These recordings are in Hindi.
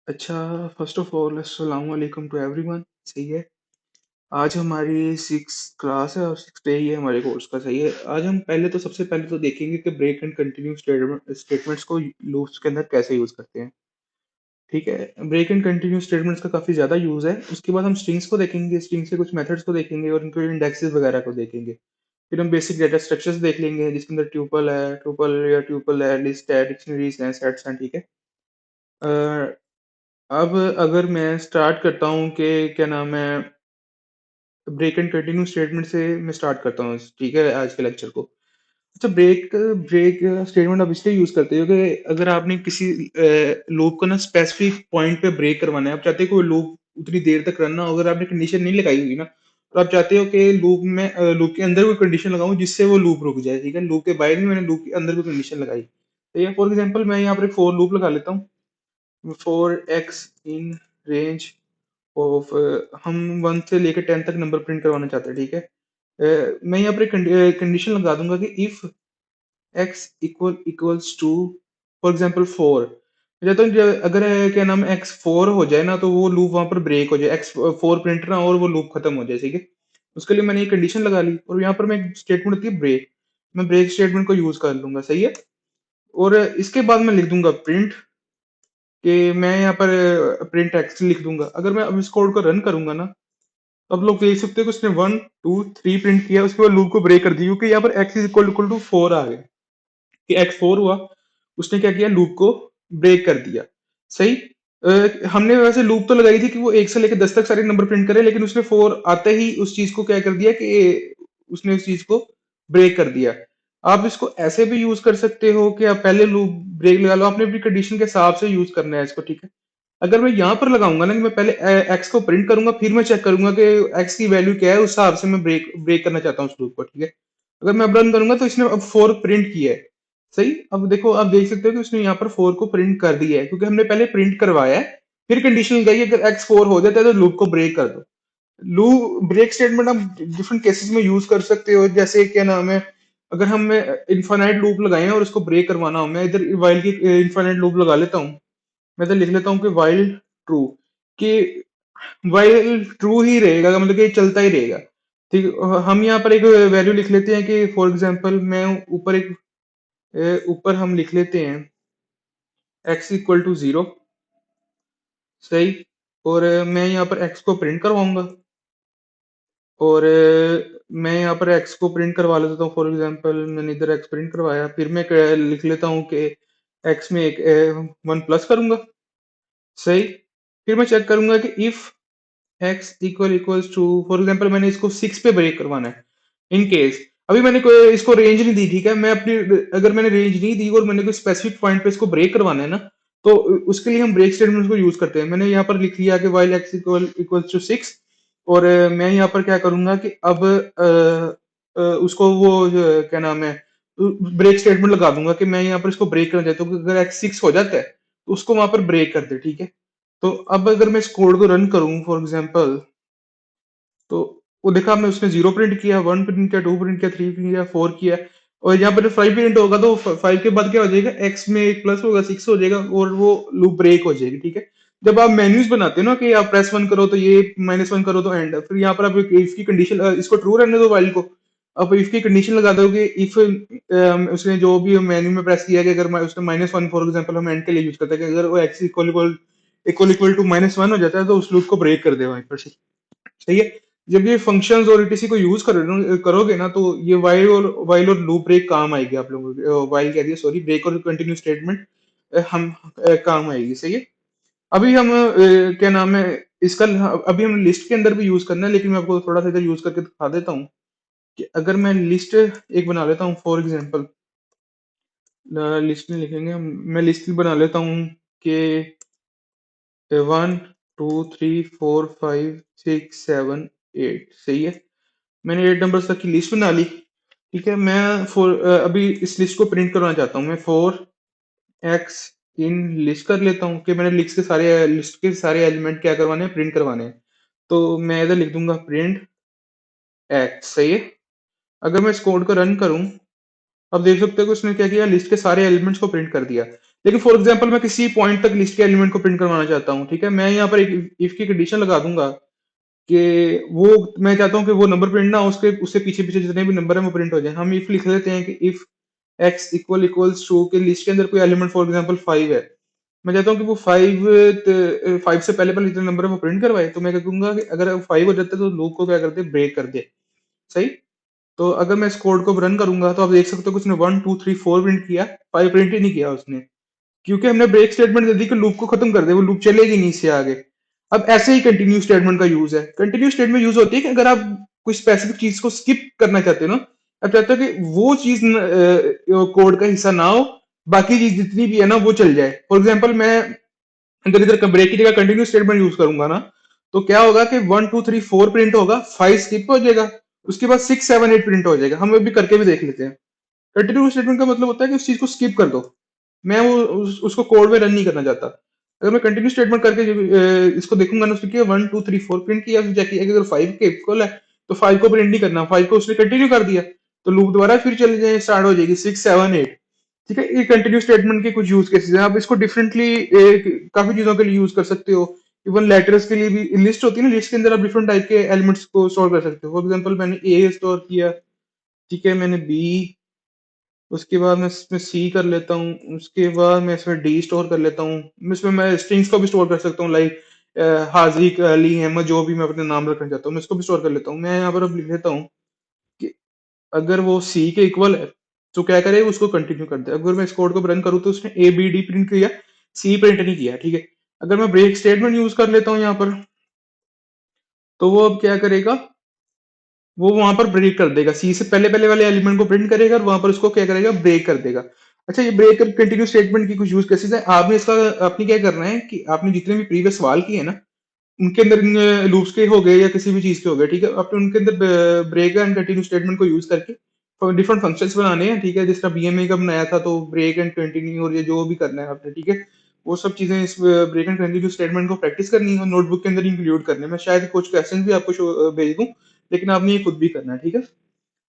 अच्छा, फर्स्ट ऑफ ऑल अस्सलाम वालेकुम टू एवरीवन। सही है। आज हमारी सिक्स क्लास है और सिक्स डे ही है हमारे कोर्स का। सही है। आज हम सबसे पहले तो देखेंगे कि ब्रेक एंड कंटिन्यू स्टेटमेंट्स को लूप्स के अंदर कैसे यूज करते हैं। ठीक है। ब्रेक एंड कंटिन्यू स्टेटमेंट्स का काफी ज्यादा यूज है। उसके बाद हम स्ट्रिंग्स को देखेंगे, स्ट्रिंग्स के कुछ मेथड्स को देखेंगे और उनके इंडेक्सेस वगैरह को देखेंगे। फिर हम बेसिक डेटा स्ट्रक्चर्स देख लेंगे जिसके अंदर ट्यूपल है, लिस्ट है, डिक्शनरीज हैं, सेट्स हैं। ठीक है। अब अगर मैं स्टार्ट करता हूँ कि क्या नाम है, ब्रेक एंड कंटिन्यू स्टेटमेंट से मैं स्टार्ट करता हूँ। ठीक है, आज के लेक्चर को। अच्छा, ब्रेक ब्रेक स्टेटमेंट आप इसलिए यूज करते हो कि अगर आपने किसी लूप को ना स्पेसिफिक पॉइंट पे ब्रेक करवाना है, आप चाहते हो कोई लूप उतनी देर तक रन ना हो, अगर आपने कंडीशन नहीं लगाई हुई ना, तो आप चाहते हो कि लूप के अंदर कोई कंडीशन लगाऊं जिससे वो लूप रुक जाए। ठीक है। लूप के बाहर नहीं, मैंने लूप के अंदर कोई कंडीशन लगाई। तो ये फॉर एग्जाम्पल मैं यहाँ पर एक फॉर लूप लगा लेता हूँ। For x in range of, हम 1 से लेकर 10 तक नंबर प्रिंट करवाना चाहते हैं। ठीक है। मैं यहाँ पर कंडीशन लगा दूंगा कि if x equals to for example 4। मैं चाहता हूँ अगर क्या नाम है एक्स 4 हो जाए ना, तो वो लूप वहां पर ब्रेक हो जाए, एक्स 4 प्रिंट ना हो और वो लूप खत्म हो जाए। ठीक है। उसके लिए मैंने ये कंडीशन लगा ली और यहाँ पर मैं एक स्टेटमेंट होती है ब्रेक, मैं ब्रेक स्टेटमेंट को यूज कर लूंगा। सही है। और इसके बाद मैं लिख दूंगा प्रिंट, कि मैं यहाँ पर प्रिंट एक्स लिख दूंगा। अगर मैं अब इस कोड को रन करूंगा ना, तो आप लोग देख सकते हो कि उसने 1 2 3 प्रिंट किया, उसके बाद लूप को ब्रेक कर दी क्योंकि यहाँ पर एक्स इज इक्वल टू 4 आ गया कि एक्स 4 हुआ। उसने क्या किया, लूप को ब्रेक कर दिया। सही। हमने वैसे लूप तो लगाई थी कि वो 1 से लेकर 10 तक सारे नंबर प्रिंट करे, लेकिन उसने 4 आते ही उस चीज को क्या कर दिया कि उसने उस चीज को ब्रेक कर दिया। आप इसको ऐसे भी यूज कर सकते हो कि आप पहले लूप ब्रेक लगा लो, आपने अपनी कंडीशन के हिसाब से यूज करना है इसको। ठीक है। अगर मैं यहाँ पर लगाऊंगा ना कि मैं पहले एक्स को प्रिंट करूंगा, फिर मैं चेक करूंगा कि एक्स की वैल्यू क्या है, उस हिसाब से मैं ब्रेक ब्रेक करना चाहता हूँ उस लूप को। ठीक है। अगर मैं अब रन करूंगा तो इसने अब 4 प्रिंट किया है। सही। अब देखो, आप देख सकते हो कि उसने यहाँ पर 4 को प्रिंट कर दिया है क्योंकि हमने पहले प्रिंट करवाया है, फिर कंडीशन लगाई है, अगर एक्स 4 हो जाता है तो लूप को ब्रेक कर दो। लूप ब्रेक स्टेटमेंट आप डिफरेंट केसेस में यूज कर सकते हो, जैसे क्या नाम है, अगर हम इन्फानाइट लूप लगाए हैं और उसको ब्रेक करवाना हो, मैं इधर वाइल की इन्फानाइट लूप लगा लेता हूँ। मैं तो लिख लेता हूँ कि वाइल ट्रू, कि वाइल ट्रू ही रहेगा, मतलब कि चलता ही रहेगा। ठीक है। हम यहाँ पर एक वैल्यू लिख लेते हैं कि फॉर एग्जांपल मैं ऊपर हम लिख लेते हैं x इक्वल टू 0। सही। और मैं यहाँ पर x को प्रिंट करवाऊंगा और मैं यहाँ पर x को प्रिंट करवा लेता हूँ। फॉर एग्जांपल मैंने इधर x प्रिंट करवाया, फिर मैं लिख लेता हूँ कि x में एक 1 प्लस करूंगा। सही। फिर मैं चेक करूंगा कि if x equals to, for example मैंने इसको 6 पे ब्रेक करवाना है। इन केस अभी मैंने कोई इसको रेंज नहीं दी। ठीक है। मैं अपनी, अगर मैंने रेंज नहीं दी और मैंने कोई स्पेसिफिक पॉइंट पे इसको ब्रेक करवाना है ना, तो उसके लिए हम ब्रेक स्टेटमेंट को यूज करते हैं। मैंने यहाँ पर लिख लिया कि वाइल एक्स इक्वल्स टू 6। और मैं यहाँ पर क्या करूंगा कि अब उसको वो क्या नाम है, ब्रेक स्टेटमेंट लगा दूंगा कि मैं यहाँ पर इसको ब्रेक करना चाहता हूँ कि अगर एक्स 6 हो जाता है तो उसको वहां पर ब्रेक कर दे। ठीक है। तो अब अगर मैं इस कोड को रन करूं फॉर एग्जांपल, तो वो देखा हमने, उसने 0 प्रिंट किया, 1 प्रिंट किया, 2 प्रिंट किया, 3 प्रिंट किया, 4 किया। और यहाँ पर 5 प्रिंट होगा तो 5 के बाद क्या हो जाएगा, एक्स में एक प्लस होगा, 6 हो जाएगा और वो लूप ब्रेक हो जाएगी। ठीक है। जब आप मेन्यूज बनाते हो ना कि आप +1 करो तो ये, -1 करो तो एंड, फिर यहाँ पर आप इफ की कंडीशन, इसको ट्रू रहने दो वाइल को। अब इफ की कंडीशन लगा दो कि इफ उसने जो भी मेन्यू में प्रेस किया कि अगर उसने -1, फॉर एग्जांपल हम एंड के लिए यूज करते हैं कि अगर वो एक्स इक्वल टू -1 हो जाता है तो उस लूप को ब्रेक कर दे वहीं पर। सही है। जब ये फंक्शंस और ईटीसी को यूज करोगे ना, तो ये वाइल और लूप ब्रेक काम आएगी आप लोगों को, वाइल कह दिया सॉरी, ब्रेक और कंटिन्यू स्टेटमेंट हम काम आएगी। सही है। अभी हम क्या नाम है इसका, अभी हम लिस्ट के अंदर भी यूज करना है, लेकिन मैं आपको थोड़ा सा इधर यूज करके दिखा देता हूँ कि अगर मैं लिस्ट एक बना लेता हूँ फॉर एग्जांपल, लिस्ट नहीं लिखेंगे हम, मैं लिस्ट बना लेता हूँ कि 1 2 3 4 5 6 7 8। सही है। मैंने 8 नंबर्स तक की लिस्ट बना ली। ठीक है। मैं अभी इस लिस्ट को प्रिंट करना चाहता हूँ। मैं 4 एक्स इन लिस्ट कर लेता हूँ कि मैंने लिस्ट के सारे एलिमेंट क्या करवाने हैं, प्रिंट करवाने हैं। तो मैं इधर लिख दूंगा प्रिंट एक्स। सही है। अगर मैं इस कोड को रन करूं, अब देख सकते हो कि उसने क्या किया, लिस्ट के सारे एलिमेंट्स को प्रिंट कर दिया। लेकिन फॉर एग्जांपल मैं किसी पॉइंट तक लिस्ट के एलिमेंट को प्रिंट करवाना चाहता हूँ, ठीक है? मैं यहाँ पर एक इफ की कंडीशन लगा दूंगा कि वो मैं चाहता हूँ कि वो नंबर प्रिंट ना हो, उसके उससे पीछे पीछे जितने भी नंबर है वो प्रिंट हो जाए। हम इफ लिख लेते हैं कि if x equal equals to के लिस्ट के अंदर कोई एलिमेंट फॉर एग्जांपल 5 है। मैं चाहता हूँ कि वो 5 से पहले पहले जितने नंबर है वो प्रिंट करवाए। तो मैं क्या कहूंगा कि अगर 5 हो जाता है तो लूप को क्या करते ब्रेक कर दे। सही। तो अगर मैं इस कोड को रन करूंगा तो आप देख सकते हो कि उसने 1 2 3 4 प्रिंट किया, 5 प्रिंट ही नहीं किया उसने, क्योंकि हमने ब्रेक स्टेटमेंट दे दी कि लूप को खत्म कर दे, वो लूप चलेगी नहीं इससे आगे। अब ऐसे ही कंटिन्यू स्टेटमेंट का यूज है। कंटिन्यू स्टेटमेंट यूज होती है कि अगर आप कोई स्पेसिफिक चीज को स्किप करना चाहते हो ना, आप चाहते हो कि वो चीज कोड का हिस्सा ना हो, बाकी चीज जितनी भी है ना वो चल जाए। फॉर एग्जाम्पल मैं अगर इधर ब्रेक की जगह कंटिन्यू स्टेटमेंट यूज करूंगा ना, तो क्या होगा कि 1 2 3 4 प्रिंट होगा, 5 स्किप हो जाएगा, उसके बाद 6 7 8 प्रिंट हो जाएगा। हम अभी करके भी देख लेते हैं। कंटिन्यू स्टेटमेंट का मतलब होता है कि उस चीज को स्किप कर दो। मैं उसको कोड में रन नहीं करना चाहता। अगर मैं कंटिन्यू स्टेटमेंट करके इसको देखूंगा ना, उसने किया 1 2 3 4 प्रिंट किया, फिर चेक किया कि अगर 5 के इक्वल है तो 5 को प्रिंट नहीं करना, 5 को उसने कंटिन्यू कर दिया, तो लूप दोबारा फिर चल जाए, स्टार्ट हो जाएगी 6 7 8। ठीक है, ये कंटिन्यू स्टेटमेंट के कुछ यूज केसेस हैं। आप इसको डिफरेंटली काफी चीजों के लिए यूज कर सकते हो। इवन लेटर्स के लिए भी लिस्ट होती है ना, लिस्ट के अंदर आप डिफरेंट टाइप के एलिमेंट्स को स्टोर कर सकते हो। फॉर एग्जाम्पल मैंने ए स्टोर किया, ठीक है, मैंने बी, उसके बाद मैं इसमें सी कर लेता हूँ, उसके बाद मैं इसमें डी स्टोर कर लेता हूँ। इसमें मैं स्ट्रिंग्स को भी स्टोर कर सकता हूँ, लाइक हाजिक, अली, अहमद, जो भी मैं अपने नाम रखना चाहता हूँ मैं इसको भी स्टोर कर लेता हूँ। मैं यहाँ पर अब लिख लेता हूँ कि अगर वो सी के इक्वल है तो क्या करे, उसको कंटिन्यू कर दे। अगर मैं इस कोड को रन करूँ तो उसने ए बी डी प्रिंट किया, सी प्रिंट नहीं किया। ठीक है, अगर मैं ब्रेक स्टेटमेंट यूज कर लेता हूँ यहाँ पर, तो वो अब क्या करेगा, वो वहां पर ब्रेक कर देगा, सी से पहले पहले वाले एलिमेंट को प्रिंट करेगा और वहां पर उसको क्या करेगा, ब्रेक कर देगा। अच्छा, ये ब्रेक कर कंटिन्यू स्टेटमेंट की कुछ यूज केसेस है। आपने इसका आपने क्या करना है कि आपने जितने भी प्रीवियस सवाल किए ना, उनके अंदर लूप्स के हो गए या किसी भी चीज के हो गए, ठीक है, आपने उनके अंदर ब्रेक एंड कंटिन्यू स्टेटमेंट को यूज करके डिफरेंट फंक्शंस बनाने हैं। ठीक है, जिस तरह बीएमए का बनाया था, तो ब्रेक एंड कंटिन्यू और ये जो भी करना है आपने, ठीक है, वो सब चीजें इस ब्रेक एंड कंटिन्यू स्टेटमेंट को प्रैक्टिस करनी है और नोटबुक के अंदर इंक्लूड करने हैं। मैं शायद कुछ क्वेश्चन भी आपको भेज दूं, लेकिन आपने ये खुद भी करना है। ठीक है,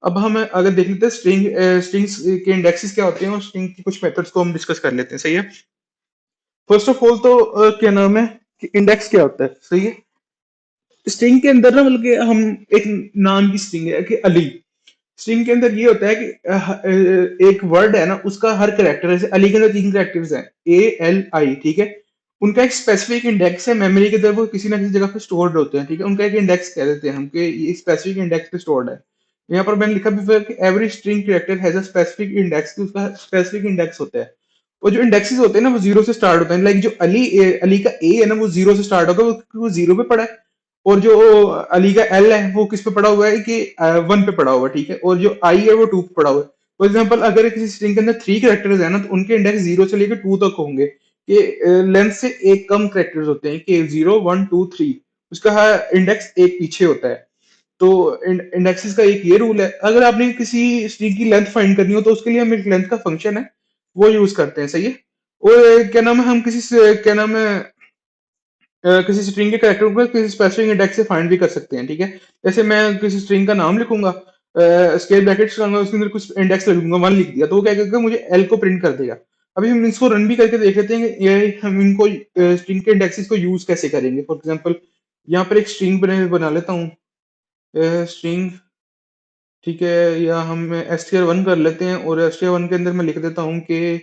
अब हम अगर देख लेते हैं स्ट्रिंग्स के इंडेक्सेस क्या होते हैं और स्ट्रिंग की कुछ मेथड्स को हम डिस्कस कर लेते हैं। सही है, फर्स्ट ऑफ ऑल तो क्या नाम है कि इंडेक्स क्या होता है। सही है, स्ट्रिंग के अंदर ना, मतलब कि हम एक नाम की स्ट्रिंग है कि अली, स्ट्रिंग के अंदर ये होता है कि एक वर्ड है ना, उसका हर करेक्टर, जैसे अली के अंदर 3 करेक्टर्स हैं, A L I, ठीक है, उनका एक स्पेसिफिक इंडेक्स है मेमोरी के अंदर, वो किसी ना किसी जगह पे स्टोर्ड होते हैं। ठीक है, उनका एक इंडेक्स कह देते हैं हम कि ये स्पेसिफिक इंडेक्स पे स्टोर्ड है। यहाँ पर मैंने लिखा भी हुआ है कि every string character has a specific index, उसका स्पेसिफिक इंडेक्स होता है। और जो इंडेक्सेस होते हैं ना, वो जीरो से स्टार्ट होते हैं। लाइक जो अली का ए है ना, वो जीरो से स्टार्ट होगा, वो जीरो पे पड़ा है। और जो अली का एल है वो किस पे पड़ा हुआ है कि 1 पे पड़ा हुआ है। ठीक है, और जो आई है वो 2 पे पड़ा हुआ है। फॉर एग्जाम्पल अगर किसी स्ट्रिंग के अंदर 3 कैरेक्टर्स है ना, तो उनके इंडेक्स 0 से लेकर 2 तक होंगे, कि लेंथ से एक कम कैरेक्टर्स होते हैं, कि 0 1 2 3, उसका इंडेक्स एक पीछे होता है। तो इंडेक्सेस का एक ये रूल है। अगर आपने किसी स्ट्रिंग की लेंथ फाइंड करनी हो, तो उसके लिए हम एक लेंथ का फंक्शन है वो यूज करते हैं। सही है, और क्या नाम है, हम क्या नाम है, किसी स्ट्रिंग के कैरेक्टर को किसी स्पेसिफिक इंडेक्स से फाइंड भी कर सकते हैं। ठीक है, जैसे मैं किसी स्ट्रिंग का नाम लिखूंगा, स्केल ब्रैकेट्स लगाऊंगा, उसके अंदर कुछ इंडेक्स लिखूंगा, 1 लिख दिया, तो वो क्या करेगा, मुझे एल को प्रिंट कर देगा। अभी हम इसको रन भी करके देख लेते हैं कि ये हम इनको स्ट्रिंग के इंडेक्सेस को यूज कैसे करेंगे। फॉर एग्जांपल यहाँ पर एक स्ट्रिंग बना लेता हूँ, स्ट्रिंग, ठीक है, या हम str1 कर लेते हैं, और str1 के अंदर मैं लिख देता हूँ कि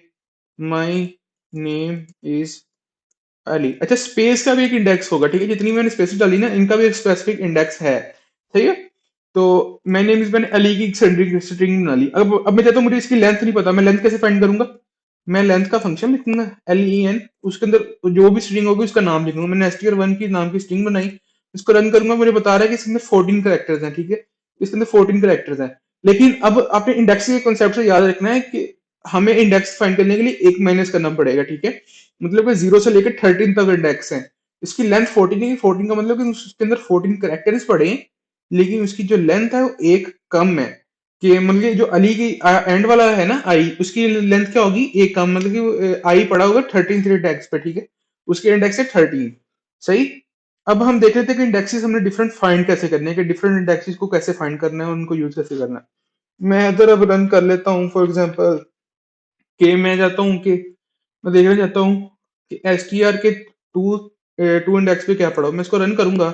माई नेम इज अली। अच्छा, स्पेस का भी एक इंडेक्स होगा। ठीक है, जितनी मैंने स्पेस डाली ना, इनका भी एक स्पेसिफिक इंडेक्स है। सही है, तो मैंने मैंने अली की स्ट्रिंग बना ली। अब मैं चाहता हूँ, मुझे इसकी लेंथ नहीं पता, मैं लेंथ कैसे फाइंड करूंगा। मैं लेंथ का फंक्शन लिखूंगा LEN, उसके अंदर जो भी स्ट्रिंग होगी उसका नाम लिखूंगा। मैंने str1 की नाम की स्ट्रिंग बनाई, इसको रन करूंगा, मुझे बता रहा है कि इसके अंदर 14 करेक्टर्स हैं। ठीक है, इसके अंदर 14 करेक्टर्स हैं। लेकिन अब आपने इंडेक्स के कॉन्सेप्ट से याद रखना है कि हमें इंडेक्स फाइंड करने के लिए एक माइनस करना पड़ेगा। ठीक है, मतलब कि 0 से लेकर 13 तक इंडेक्स है। इसकी लेंथ 14 है, 14 का मतलब कि उसके अंदर 14 करेक्टर्स पड़े हैं, लेकिन उसकी जो लेंथ है वो एक कम है। कि मतलब कि जो अली की एंड वाला है ना आई, उसकी लेंथ क्या होगी, एक कम, मतलब कि आई पड़ा होगा 13 इंडेक्स पे। ठीक है, उसके इंडेक्स है 13। सही, अब हम देख लेते हैं कि इंडेक्सेस हमने डिफरेंट फाइंड कैसे करने हैं, कि डिफरेंट इंडेक्सेस को कैसे फाइंड करना है और उनको यूज कैसे करना है। मैं इधर अब रन कर लेता हूँ। फॉर एग्जांपल कि मैं चाहता हूँ कि मैं देखना चाहता हूँ कि एस टी आर के टू इंडेक्स पे क्या पड़ा हो। मैं इसको रन करूंगा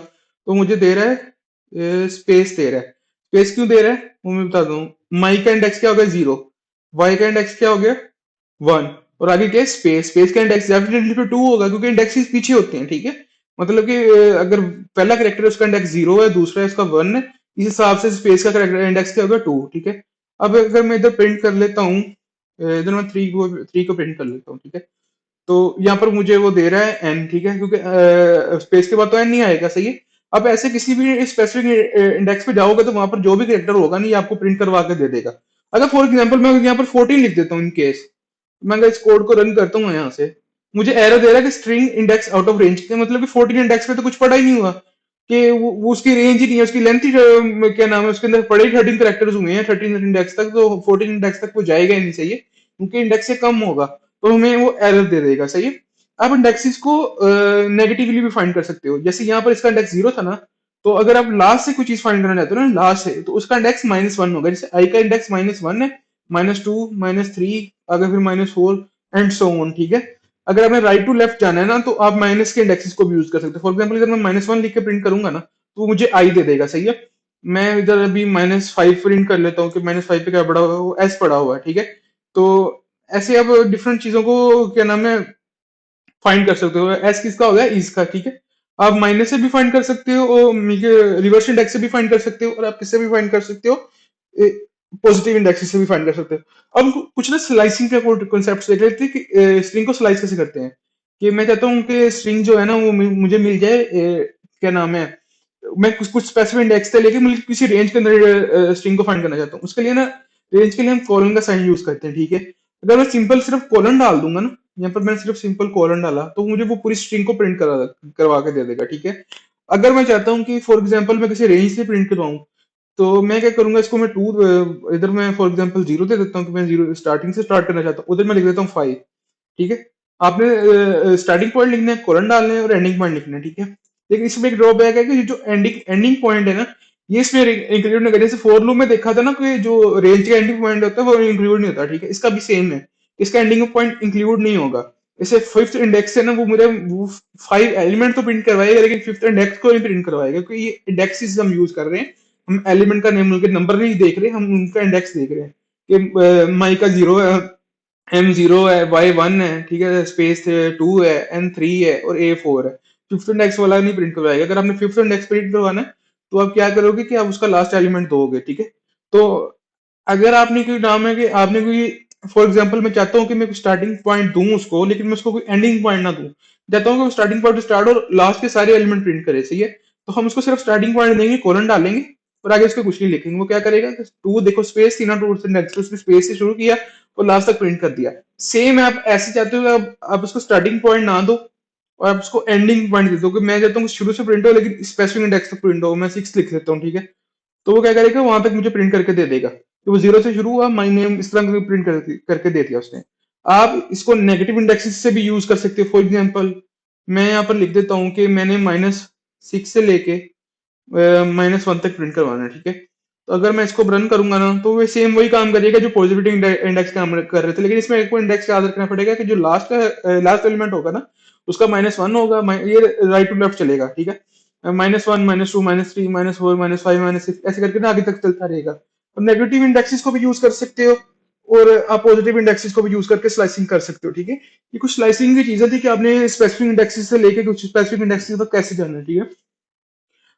तो मुझे दे रहा है स्पेस दे रहा है। स्पेस क्यों दे रहा है वो मैं बता दूं। माई का इंडेक्स क्या हो गया 0, वाई का इंडेक्स क्या हो गया 1, और आगे क्या है स्पेस। स्पेस का इंडेक्स डेफिनेटली फिर 2 होगा क्योंकि इंडेक्सेस पीछे होते हैं, ठीक है। मतलब कि अगर पहला करेक्टर उसका इंडेक्स 0 है, दूसरा है उसका 1 है, इस हिसाब से स्पेस का करेक्टर इंडेक्स क्या होगा 2, ठीक है। अब अगर मैं इधर प्रिंट कर लेता हूँ, इधर मैं थ्री को प्रिंट कर लेता हूँ, ठीक है। तो यहाँ पर मुझे वो दे रहा है एन, ठीक है, क्योंकि स्पेस के बाद तो एन नहीं आएगा, सही है। अब ऐसे किसी भी स्पेसिफिक इंडेक्स पे जाओगे तो वहां पर जो भी करेक्टर होगा नहीं आपको प्रिंट करवा के दे देगा। अगर फॉर एग्जांपल मैं यहाँ पर 14 लिख देता हूँ इन केस, मैं अगर इस कोड को रन करता हूँ यहाँ से, मुझे एरर दे रहा है कि string index out of range, मतलब कि 14 इंडेक्स पे तो कुछ पड़ा ही नहीं हुआ, कि वो उसकी रेंज ही नहीं है, उसकी लेंथ ही क्या नाम है, उसके अंदर पड़े ही 13 करेक्टर्स हुए हैं 13 इंडेक्स तक, तो 14 इंडेक्स तक वो जाएगा ही नहीं, सही है, क्योंकि इंडेक्स से कम होगा तो हमें वो एरर दे देगा, सही है। आप इंडेक्सेस को नेगेटिवली भी फाइंड कर सकते हो, जैसे यहाँ पर इसका इंडेक्स 0 था ना, तो अगर आप लास्ट से कोई चीज फाइंड करना चाहते हो ना लास्ट से, तो उसका इंडेक्स -1 होगा। जैसे आई का इंडेक्स -1 है, -2, -3, अगर फिर -4 एंड सो ऑन, ठीक है। अगर आपने राइट टू लेफ्ट जाना है ना, तो आप माइनस के इंडेक्सेस को भी यूज कर सकते हो। फॉर एग्जाम्पल इधर मैं -1 लिख के प्रिंट करूंगा ना, तो मुझे आई दे देगा, सही है। मैं इधर अभी -5 प्रिंट कर लेता हूँ कि -5 पे क्या पड़ा हुआ है, वो एस पड़ा हुआ है, ठीक है। तो ऐसे अब डिफरेंट चीजों को क्या नाम है फाइंड कर सकते हो। एस किसका हो गया इज का, ठीक है। आप माइनस से भी फाइंड कर सकते हो और रिवर्स इंडेक्स से भी फाइंड कर सकते हो, और आप किससे भी फाइंड कर सकते हो, पॉजिटिव इंडेक्स से भी फाइंड कर सकते हो। अब कुछ ना स्लाइसिंग के कॉन्सेप्ट देख लेते हैं कि स्ट्रिंग को स्लाइस कैसे करते हैं। कि मैं चाहता हूँ कि स्ट्रिंग जो है ना वो मुझे मिल जाए, क्या नाम है, मैं कुछ कुछ स्पेसिफिक इंडेक्स से लेके मतलब किसी रेंज के अंदर स्ट्रिंग को फाइंड करना चाहता हूँ। उसके लिए ना रेंज के लिए हम कॉलन का साइन यूज करते हैं, ठीक है। अगर मैं सिंपल सिर्फ कॉलन डाल दूंगा ना, यहाँ पर मैंने सिर्फ सिंपल कॉलन डाला तो मुझे वो पूरी स्ट्रिंग को प्रिंट करवा के दे देगा, ठीक है। अगर मैं चाहता हूँ कि फॉर एग्जाम्पल मैं किसी रेंज से प्रिंट करवाऊँ, तो मैं क्या करूंगा, इसको मैं इधर मैं फॉर एग्जाम्पल 0 दे देता हूँ कि मैं 0 स्टार्टिंग से स्टार्ट करना चाहता हूँ, उधर मैं लिख देता हूँ 5, ठीक है। आपने स्टार्टिंग पॉइंट लिखना है, कोलन डालना है और एंडिंग पॉइंट लिखना है, ठीक है। लेकिन इसमें एक ड्रॉबैक है कि ये जो एंडिंग एंडिंग पॉइंट है ना, ये इसमें इंक्लूड नहीं करें। जैसे फॉर लूप में देखा था ना कि जो रेंज का एंडिंग पॉइंट होता है वो इंक्लूड नहीं होता, ठीक है। इसका भी सेम है, इसका एंडिंग पॉइंट इंक्लूड नहीं होगा। जैसे फिफ्थ इंडेक्स है ना, वो मुझे वो 5 एलिमेंट तो प्रिंट करवाएगा लेकिन फिफ्थ इंडेक्स को नहीं प्रिंट करवाएगा, क्योंकि ये इंडेक्सेस हम यूज कर रहे हैं। हम एलिमेंट का नेम उनके नंबर नहीं देख रहे, हम उनका इंडेक्स देख रहे हैं कि माई का 0 है, M0 है, Y1 है, ठीक है, स्पेस 2 है, N3 है और A4 है। फिफ्थ इंडेक्स वाला नहीं प्रिंट करवाएगा। अगर आपने फिफ्थ इंडेक्स प्रिंट करवाना है तो आप क्या करोगे कि आप उसका लास्ट एलिमेंट दोगे, ठीक है। तो अगर आपने कोई नाम है कि आपने कोई, फॉर एग्जांपल मैं चाहता हूँ कि मैं स्टार्टिंग पॉइंट दूं उसको, लेकिन मैं उसको कोई एंडिंग पॉइंट ना दूं, चाहता हूँ कि वो स्टार्टिंग पॉइंट स्टार्ट और लास्ट के सारे एलिमेंट प्रिंट करे, सही है। तो हम उसको सिर्फ स्टार्टिंग पॉइंट देंगे, कोलन डालेंगे और आगे उसको कुछ नहीं लिखेंगे। वो क्या करेगा, टू देखो स्पेस थी ना, टू इंडेक्स, उसने स्पेस से शुरू किया और लास्ट तक प्रिंट कर दिया। सेम आप ऐसे चाहते हो, आप उसको स्टार्टिंग पॉइंट ना दो और आप उसको एंडिंग पॉइंट दे दो कि मैं चाहता हूँ शुरू से प्रिंट हो लेकिन स्पेसिफिक इंडेक्स तक प्रिंट हो। मैं 6 लिख लेता हूँ, ठीक है। तो वो क्या करेगा, वहां तक मुझे प्रिंट करके दे देगा कि वो 0 से शुरू हुआ, माई नेम इस तरह प्रिंट करके दे दिया उसने। आप इसको नेगेटिव इंडेक्सेस से भी यूज कर सकते हो। फॉर एग्जाम्पल मैं यहाँ पर लिख देता हूँ कि मैंने -6 से लेके -1 तक प्रिंट करवाना है, ठीक है। तो अगर मैं इसको रन करूंगा ना, तो वो सेम वही काम करेगा जो पॉजिटिव इंडेक्स काम कर रहे थे, लेकिन इसमें एक को इंडेक्स याद रखना पड़ेगा कि जो लास्ट एलिमेंट होगा ना, उसका -1 होगा। ये राइट टू लेफ्ट चलेगा, ठीक है। -1, -2, -3, -4, -5, -6 ऐसे करके ना आगे तक चलता रहेगा। और नेगेटिव इंडेक्सेस को भी यूज कर सकते हो और आप पॉजिटिव इंडेक्सेस को भी यूज करके स्लाइसिंग कर सकते हो, ठीक है। ये कुछ स्लाइसिंग की चीजें थी कि आपने स्पेसिफिक इंडेक्सेस से लेके कुछ स्पेसिफिक इंडेक्सेस तक कैसे जाना है, ठीक है।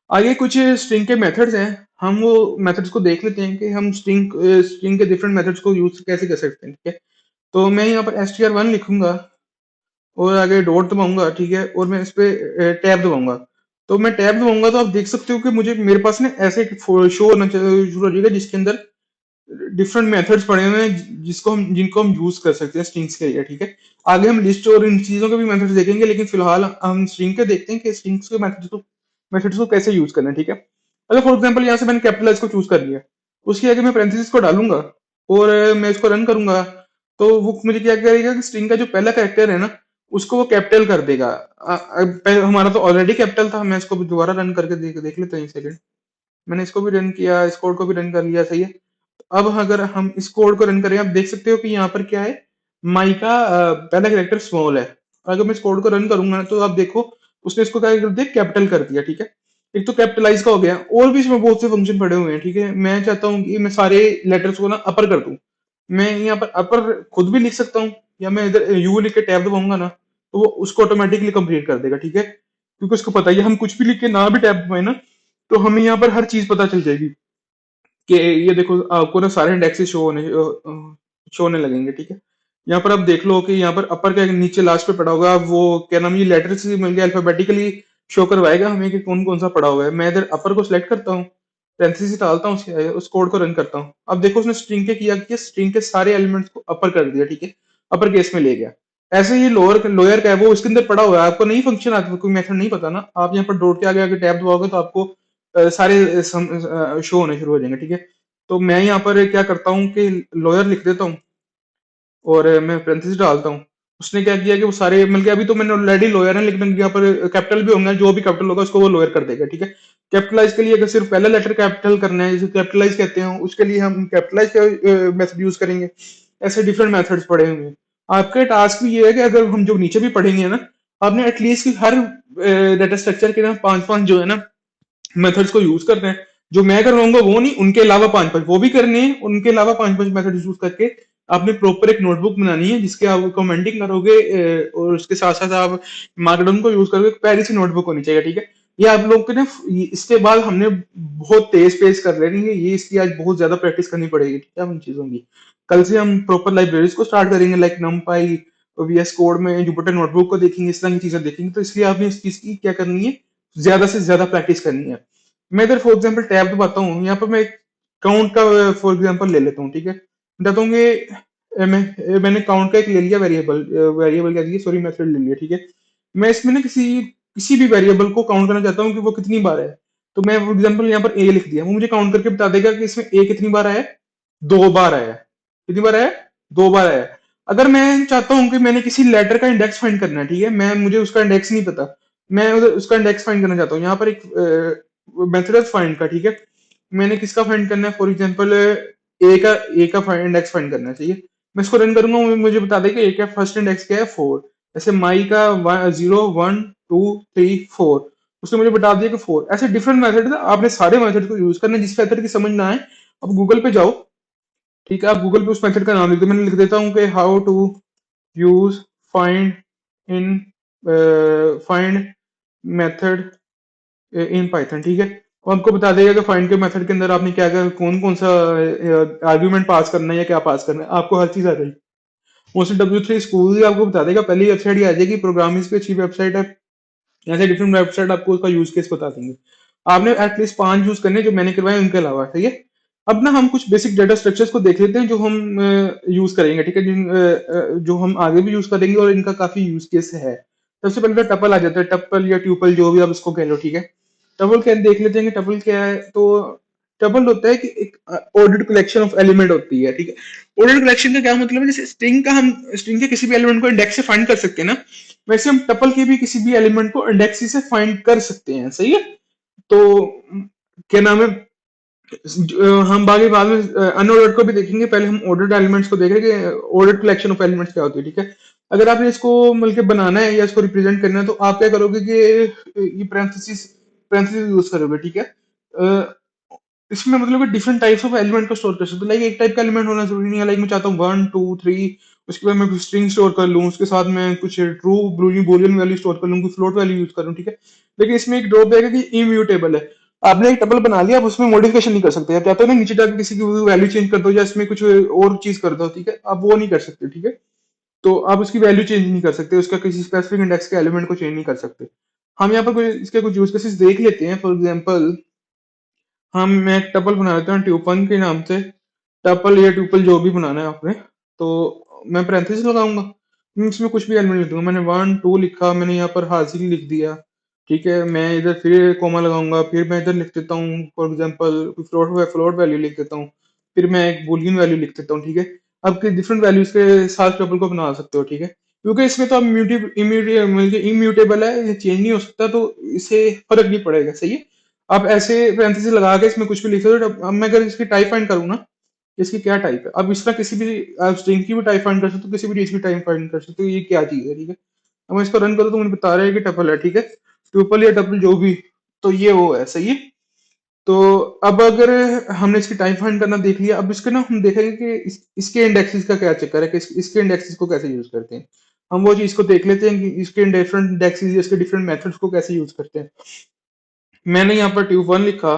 आगे कुछ स्ट्रिंग के मेथड्स हैं, हम वो मेथड्स को देख लेते हैं कि हम स्ट्रिंग के डिफरेंट मेथड्स को यूज कैसे कर सकते हैं, ठीक है। तो मैं यहाँ पर str1 लिखूंगा और आगे डॉट दबाऊंगा, ठीक है, और मैं इस पे टैब दबाऊंगा। तो मैं टैब दबाऊंगा तो आप देख सकते हो कि मुझे मेरे पास ना ऐसे शो होना शुरू हो जाएगा जिसके अंदर डिफरेंट मेथड्स पड़े हुए हैं जिनको हम यूज कर सकते हैं स्ट्रिंग्स के लिए, ठीक है। आगे हम लिस्ट और इन चीजों के भी मेथड्स देखेंगे, लेकिन फिलहाल हम स्ट्रिंग के देखते हैं कि स्ट्रिंग्स के मेथड्स को कैसे यूज करना है, ठीक है। अगर फॉर एग्जांपल यहाँ से मैंने कैपिटल एस को चूज कर लिया, उसके आगे मैं पैरेंथेसिस को डालूंगा और मैं इसको रन करूंगा, तो वो मुझे क्या करेगा कि स्ट्रिंग का जो पहला कैरेक्टर है ना, उसको वो कैपिटल कर देगा। हमारा तो ऑलरेडी कैपिटल था। मैं इसको भी दोबारा रन करके देख लेते हैं, एक सेकंड। मैंने इसको भी रन किया, इस कोड को भी रन कर लिया, सही है। अब अगर हम इस कोड को रन करें, आप देख सकते हो कि यहाँ पर क्या है, माई का पहला कैरेक्टर स्मॉल है। अगर मैं इस कोड को रन करूंगा ना तो आप देखो उसने इसको क्या कर दिया, कैपिटल कर दिया, ठीक है। एक तो कैपिटलाइज का हो गया, और भी इसमें बहुत से फंक्शन पड़े हुए हैं, ठीक है। मैं चाहता हूँ कि मैं सारे लेटर्स को ना अपर कर दूं। मैं यहाँ पर अपर खुद भी लिख सकता हूँ, या मैं इधर यू लिख के टैब दबाऊंगा ना तो वो उसको ऑटोमेटिकली कंप्लीट कर देगा, ठीक है। क्योंकि उसको पता है हम कुछ भी लिख के ना भी टैब दबाए ना तो हमें यहाँ पर हर चीज पता चल जाएगी कि ये देखो आपको ना सारे इंडेक्सेस शो होने लगेंगे, ठीक है। यहाँ पर आप देख लो कि यहाँ पर अपर के नीचे लास्ट पे पड़ा होगा वो क्या नाम, ये लेटर्स मिल गया अल्फाबेटिकली शो करवाएगा हमें कि कौन कौन सा पड़ा हुआ है। मैं इधर अपर को सिलेक्ट करता हूँ, पेरेंथेसिस डालता हूँ, उस कोड को रन करता हूँ। अब देखो उसने स्ट्रिंग के किया कि स्ट्रिंग के सारे एलिमेंट्स को अपर कर दिया, ठीक है, अपर केस में ले गया। ऐसे ही लोअर लोअर का है वो इसके अंदर पड़ा हुआ है, आपको नहीं फंक्शन आता, कोई मेथड नहीं पता ना, आप यहाँ पर डॉट के आगे आगे टैब दबाओगे तो आपको सारे शो होने शुरू हो जाएंगे, ठीक है। तो मैं यहाँ पर क्या करता हूँ कि लॉयर लिख देता हूँ और मैं पेरेंथेसिस डालता हूँ। उसने क्या किया कि वो सारे मिल गया, अभी तो मैंने ऑलरेडी लॉयर है लेकिन यहाँ पर कैपिटल भी होंगे, जो भी कैपिटल होगा उसको वो लॉयर कर देगा, ठीक है। कैपिटलाइज के लिए अगर सिर्फ पहला लेटर कैपिटल करना है, जिसे कैपिटलाइज कहते हैं, उसके लिए हम कैपिटलाइज का मेथड यूज करेंगे। ऐसे डिफरेंट मेथड्स पड़े हुए हैं। आपके टास्क भी ये है कि अगर हम जो नीचे भी पढ़ेंगे ना, आपने एटलीस्ट हर डाटा स्ट्रक्चर के ना पांच पांच जो है ना मेथड्स को यूज करना है। जो मैं करवाऊंगा वो नहीं, उनके अलावा पांच पांच वो भी करने हैं, उनके अलावा पांच पांच मेथड यूज करके आपने प्रॉपर एक नोटबुक बनानी है जिसके आप कमेंटिंग करोगे, और उसके साथ साथ आप मार्कडाउन को यूज करोगे। प्यारी सी नोटबुक होनी चाहिए, ठीक है। ये आप लोग के ना इसके बाद हमने बहुत तेज पेज कर लेनी है, ये इसकी आज बहुत ज्यादा प्रैक्टिस करनी पड़ेगी, ठीक है, उन चीजों की। कल से हम प्रॉपर लाइब्रेरीज को स्टार्ट करेंगे, लाइक नमपाई, वीएस कोड में जुपिटर नोटबुक को देखेंगे, इस तरह की चीजें देखेंगे। तो इसलिए आपने इस चीज की क्या करनी है, ज्यादा से ज्यादा प्रैक्टिस करनी है। मैं इधर फॉर एग्जाम्पल टैब दबाता हूँ, यहाँ पर मैं काउंट का फॉर एग्जाम्पल ले लेता हूँ, ठीक है। बताता हूँ कि मैंने काउंट का एक ले लिया वेरिएबल, वेरिएबल क्या दिया, सॉरी मेथड ले लिया, ठीक है। मैं इसमें ना किसी किसी भी वेरिएबल को काउंट करना चाहता हूँ कि वो कितनी बार है। तो मैं फॉर एग्जाम्पल यहाँ पर ए लिख दिया, वो मुझे काउंट करके बता देगा कि इसमें ए कितनी बार आया है, दो बार आया है। कितनी बार आया है, दो बार आया है। अगर मैं चाहता हूँ कि मैंने किसी लेटर का इंडेक्स फाइंड करना है, ठीक है, मैं मुझे उसका इंडेक्स नहीं पता, मैं उधर उसका इंडेक्स फाइंड करना चाहता हूँ, यहाँ पर एक मेथड है फाइंड का, ठीक है। मैंने किसका फाइंड करना है, फॉर एग्जांपल ए का इंडेक्स फाइंड करना चाहिए। मैं इसको रन करूंगा, मुझे बता देगा ए का फर्स्ट इंडेक्स क्या है, फोर। जैसे माई का zero one two three four, उसने मुझे बता दिया कि फोर। ऐसे डिफरेंट मेथड है, आपने सारे मेथड को यूज करना है, जिस मेथड की समझ ना आए अब गूगल पे जाओ, ठीक है। आप गूगल पे उस मेथड का नाम लिख दो, मैंने लिख देता हूँ कि how to use find in find method in Python, ठीक है। वो आपको बता देगा कि फाइंड के मेथड के अंदर आपने क्या क्या कौन कौन सा आर्ग्यूमेंट पास करना है या क्या पास करना है, आपको हर चीज आ जाएगी। मोस्टली W3 स्कूल ही आपको बता देगा, पहली वेबसाइट ही आ जाएगी, प्रोग्रामिंग की अच्छी वेबसाइट है। ऐसे डिफरेंट वेबसाइट आपको उसका यूज केस बता देंगे। आपने एटलीस्ट पांच यूज करने जो मैंने करवाए उनके अलावा, ठीक है। अब ना हम कुछ बेसिक डाटा स्ट्रक्चर्स को देख लेते हैं जो हम यूज करेंगे, ठीक है, जो हम आगे भी यूज करेंगे और इनका काफी यूज केस है। सबसे पहले तो टपल आ जाता है, टपल या ट्यूपल जो भी आप इसको कह लो, ठीक है। टपल क्या देख लेते हैं कि टपल क्या है। तो टपल होता है कि एक ऑर्डर्ड कलेक्शन ऑफ एलिमेंट होती है, ठीक है। ऑर्डर्ड कलेक्शन का क्या मतलब है, जैसे स्ट्रिंग का हम स्ट्रिंग के किसी भी एलिमेंट को इंडेक्स से फाइंड कर सकते हैं ना, वैसे हम टपल के भी किसी भी एलिमेंट को इंडेक्स से फाइंड कर सकते हैं, सही है। तो क्या नाम है, हम बाकी बाद में अनऑर्डर्ड को भी देखेंगे, पहले हम ऑर्डर्ड एलिमेंट्स को देख रहे हैं कि ऑर्डर्ड कलेक्शन ऑफ एलिमेंट्स क्या होती है, ठीक है। अगर आपने इसको मिलकर बनाना है या इसको रिप्रेजेंट करना है तो आप क्या करोगे कि ये पैरेंथेसिस पैरेंथेसिस यूज करोगे, ठीक है। इसमें मतलब कि डिफरेंट टाइप्स ऑफ एलिमेंट को स्टोर कर सकते हो, लाइक एक टाइप का एलिमेंट होना जरूरी नहीं है, लाइक मैं चाहता हूँ वन टू थ्री, उसके बाद मैं कुछ स्ट्रिंग स्टोर कर लूँ, उसके साथ मैं कुछ ट्रू बुलियन वैल्यू स्टोर कर लूँ, कुछ फ्लोट वैल्यू यूज करूँ, ठीक है। लेकिन इसमें एक ड्रॉबैक है कि इम्यूटेबल है। आपने एक टेबल बना लिया, आप उसमें मॉडिफिकेशन नहीं कर सकते, आप चाहते हो ना नीचे जाकर किसी की वैल्यू चेंज कर दो या इसमें कुछ और चीज कर दो, ठीक है, आप वो नहीं कर सकते, ठीक है। तो आप उसकी वैल्यू चेंज नहीं कर सकते, उसका किसी स्पेसिफिक इंडेक्स के एलिमेंट को चेंज नहीं कर सकते। हम यहाँ पर इसके कुछ यूज केसेस देख लेते हैं। फॉर एग्जाम्पल हम मैं एक टपल बना लेता हूँ ट्यूपन के नाम से, टपल या ट्यूपल जो भी बनाना है आपने। तो मैं पैरेंथेसिस लगाऊंगा, इसमें कुछ भी एलिमेंट लिख दूंगा, मैंने वन टू लिखा, मैंने यहाँ पर हाजिर लिख दिया, ठीक है। मैं इधर फिर कोमा लगाऊंगा, फिर मैं इधर लिख देता हूँ फॉर एग्जाम्पल फ्लोट वैल्यू लिख देता हूँ, फिर मैं एक बुलियन वैल्यू लिख देता हूँ, ठीक है। अब के डिफरेंट वैल्यूज के साथ टपल को बना सकते हो, ठीक है, क्योंकि इसमें तो अब इम्यूटेबल है, ये चेंज नहीं हो सकता, तो इससे फर्क नहीं पड़ेगा, सही है। आप ऐसे पैरेंथेसिस लगा के इसमें कुछ भी लिख सकते हो। अब मैं अगर इसकी टाइप फाइंड करूँ ना, इसकी क्या टाइप है। अब इसका किसी भी आप स्ट्रिंग की भी टाइप फाइंड कर सकते हो, किसी भी रेंज की टाइप फाइंड कर सकते हो, ये क्या चीज है, ठीक है। अब मैं इसको रन करूँ तो मुझे बता रहा है कि टपल है, ठीक है, ट्यूपल या टपल जो भी, तो ये वो है, सही है। तो अब अगर हमने इसकी टाइप फाइंड करना देख लिया, अब इसके ना हम देखेंगे कि इसके इंडेक्सेस का क्या चक्कर है, कि इसके इंडेक्सेस को कैसे यूज करते हैं। हम वो चीज को देख लेते हैं कि इसके डिफरेंट इंडेक्सेस या इसके डिफरेंट मेथड्स को कैसे यूज करते हैं। मैंने यहाँ पर ट्यूब वन लिखा।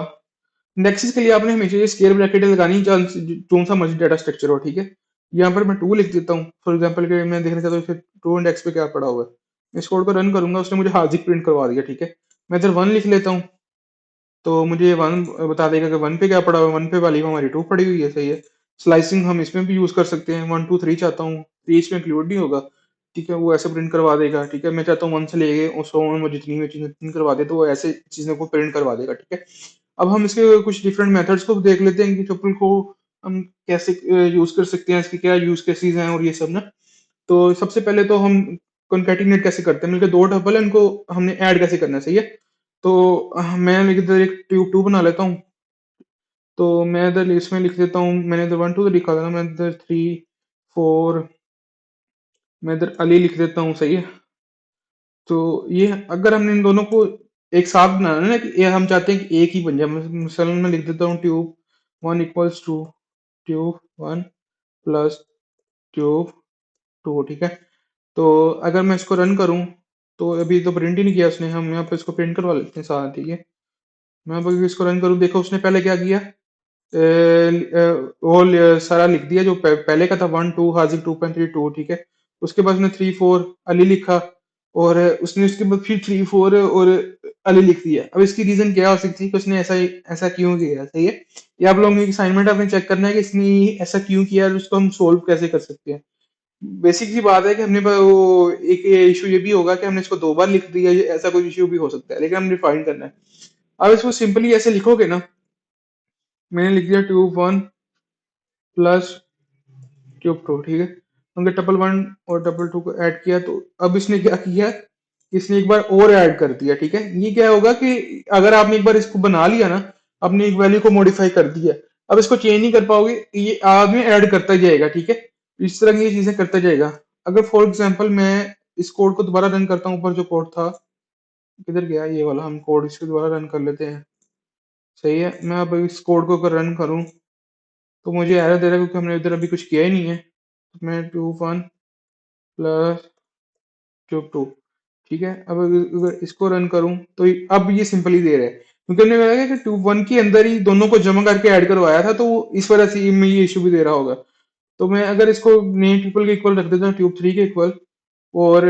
इंडेक्सेस के लिए आपने हमेशा ये स्क्वायर ब्रैकेट लगानी, कौन सा मर्जी डाटा स्ट्रक्चर हो, ठीक है। यहाँ पर मैं टू लिख देता हूँ फॉर एग्जाम्पल के, मैं देखना चाहता हूँ फिर टू इंडेक्स पे क्या पड़ा हुआ है। मैं इस कोड को रन करूंगा, उसने मुझे हाजिर प्रिंट करवा दिया, ठीक है। मैं इधर वन लिख लेता हूँ, तो मुझे वन बता देगा कि वन पे क्या पड़ा हुआ है। वन पे वैल्यू हमारी टू पड़ी हुई है, सही है। स्लाइसिंग हम इसमें भी यूज कर सकते हैं, वन टू थ्री चाहता हूँ, थ्री इसमें इंक्लूड नहीं होगा, ठीक है, वो ऐसे प्रिंट करवा देगा, ठीक है। मैं चाहता हूँ वन से लेके और सो on, वो जितनी भी चीजें प्रिंट करवा दे तो वो ऐसे चीजों को प्रिंट करवा देगा, ठीक है। अब हम इसके कुछ डिफरेंट मेथड्स को देख लेते हैं कि ट्यूपल को हम कैसे यूज कर सकते हैं, इसके क्या यूज केसेस हैं और ये सब ना। तो सबसे पहले तो हम कॉन्कैटिनेट कैसे करते हैं, मिलकर दो टपल है, इनको हमने ऐड कैसे करना है, सही है। तो मैं इधर एक ट्यूब टू बना लेता हूँ। तो मैं इधर इसमें लिख देता हूँ, मैंने इधर वन टू तो लिखा था ना, मैं इधर थ्री फोर, मैं इधर अली लिख देता हूँ, सही है। तो ये अगर हमने इन दोनों को एक साथ बनाना है ना, कि ये हम चाहते हैं कि एक ही बन जाए, मिसाल मैं लिख देता हूँ tuple one equals to tuple one plus tuple two, ठीक है। तो अगर मैं इसको रन करूं, तो अभी तो प्रिंट ही नहीं किया उसने, हम यहाँ पे इसको प्रिंट करवा लेते हैं साथ, ठीक है। मैं अब अगर इसको रन करूं, देखो उसने पहले क्या किया, वो सारा लिख दिया जो पहले का था, वन टू हाजिर टू पॉइंट थ्री टू, ठीक है। उसके बाद उसने थ्री फोर अली लिखा, और उसने उसके बाद फिर थ्री फोर और अली लिख दिया। अब इसकी रीजन क्या हो सकती है कि उसने ऐसा क्यों किया, सही है। ये आप लोगों की असाइनमेंट आपने चेक करना है कि इसने ऐसा क्यों किया और उसको हम सोल्व कैसे कर सकते हैं। बेसिक सी बात है कि हमने वो एक इशू ये भी होगा कि हमने इसको दो बार लिख दिया, ऐसा कोई इशू भी हो सकता है, लेकिन हमने फाइंड करना है। अब इसको सिंपली ऐसे लिखोगे ना, मैंने लिख दिया tuple one plus tuple two, ठीक है। हमने डबल वन और डबल टू को ऐड किया, तो अब इसने क्या किया, इसने एक बार और ऐड कर दिया, ठीक है। ये क्या होगा कि अगर आपने एक बार इसको बना लिया ना, आपने एक वैल्यू को मॉडिफाई कर दिया, अब इसको चेंज नहीं कर पाओगे, ये आदमी ऐड करता जाएगा, ठीक है। इस तरह की ये चीजें करता जाएगा। अगर फॉर एग्जाम्पल मैं इस कोड को दोबारा रन करता हूँ, ऊपर जो कोड था किधर गया, ये वाला, हम कोड इसको दोबारा रन कर लेते हैं, सही है। मैं अब इस कोड को अगर रन करूँ तो मुझे एरर दे रहा है क्योंकि हमने इधर अभी कुछ किया ही नहीं है। तो मैं two one plus tuple two, ठीक है। अब अगर इसको रन करूं तो अब ये सिंपली दे रहा है, क्योंकि हमने बताया कि ट्यूब वन के अंदर ही दोनों को जमा करके ऐड करवाया था, तो वो इस वजह से में ये इशू भी दे रहा होगा। तो मैं अगर इसको नेम ट्यूपल के इक्वल रख देता हूँ, ट्यूब थ्री के इक्वल, और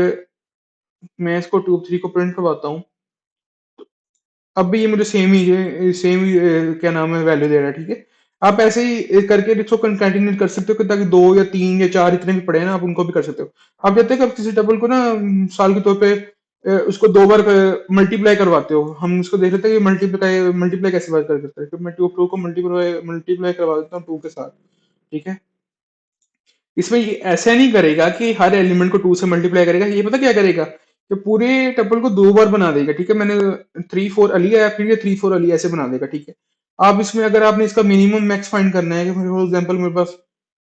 मैं इसको ट्यूब थ्री को प्रिंट करवाता हूँ, अब भी ये मुझे सेम ही क्या नाम है वैल्यू दे रहा है, ठीक है। आप ऐसे ही करके इसको कंटिन्यू कर सकते हो कि ताकि दो या तीन या चार इतने भी पड़े ना, आप उनको भी कर सकते हो। आप कहते हैं कि आप किसी डबल को ना साल के तौर पे उसको दो बार मल्टीप्लाई करवाते हो, हम उसको देख लेते हैं कि मल्टीप्लाई मल्टीप्लाई कैसे बात कर सकते हैं। तो मैं टू टू को मल्टीप्लाई मल्टीप्लाई करवा देता हूँ टू के साथ, ठीक है। इसमें ये ऐसा नहीं करेगा कि हर एलिमेंट को टू से मल्टीप्लाई करेगा, ये पता क्या करेगा कि पूरे टपल को दो बार बना देगा, ठीक है। मैंने थ्री फोर अली आया, फिर ये थ्री फोर अली ऐसे बना देगा, ठीक है। आप इसमें अगर आपने इसका मिनिमम मैक्स फाइंड करना है, कि फॉर एग्जांपल मेरे पास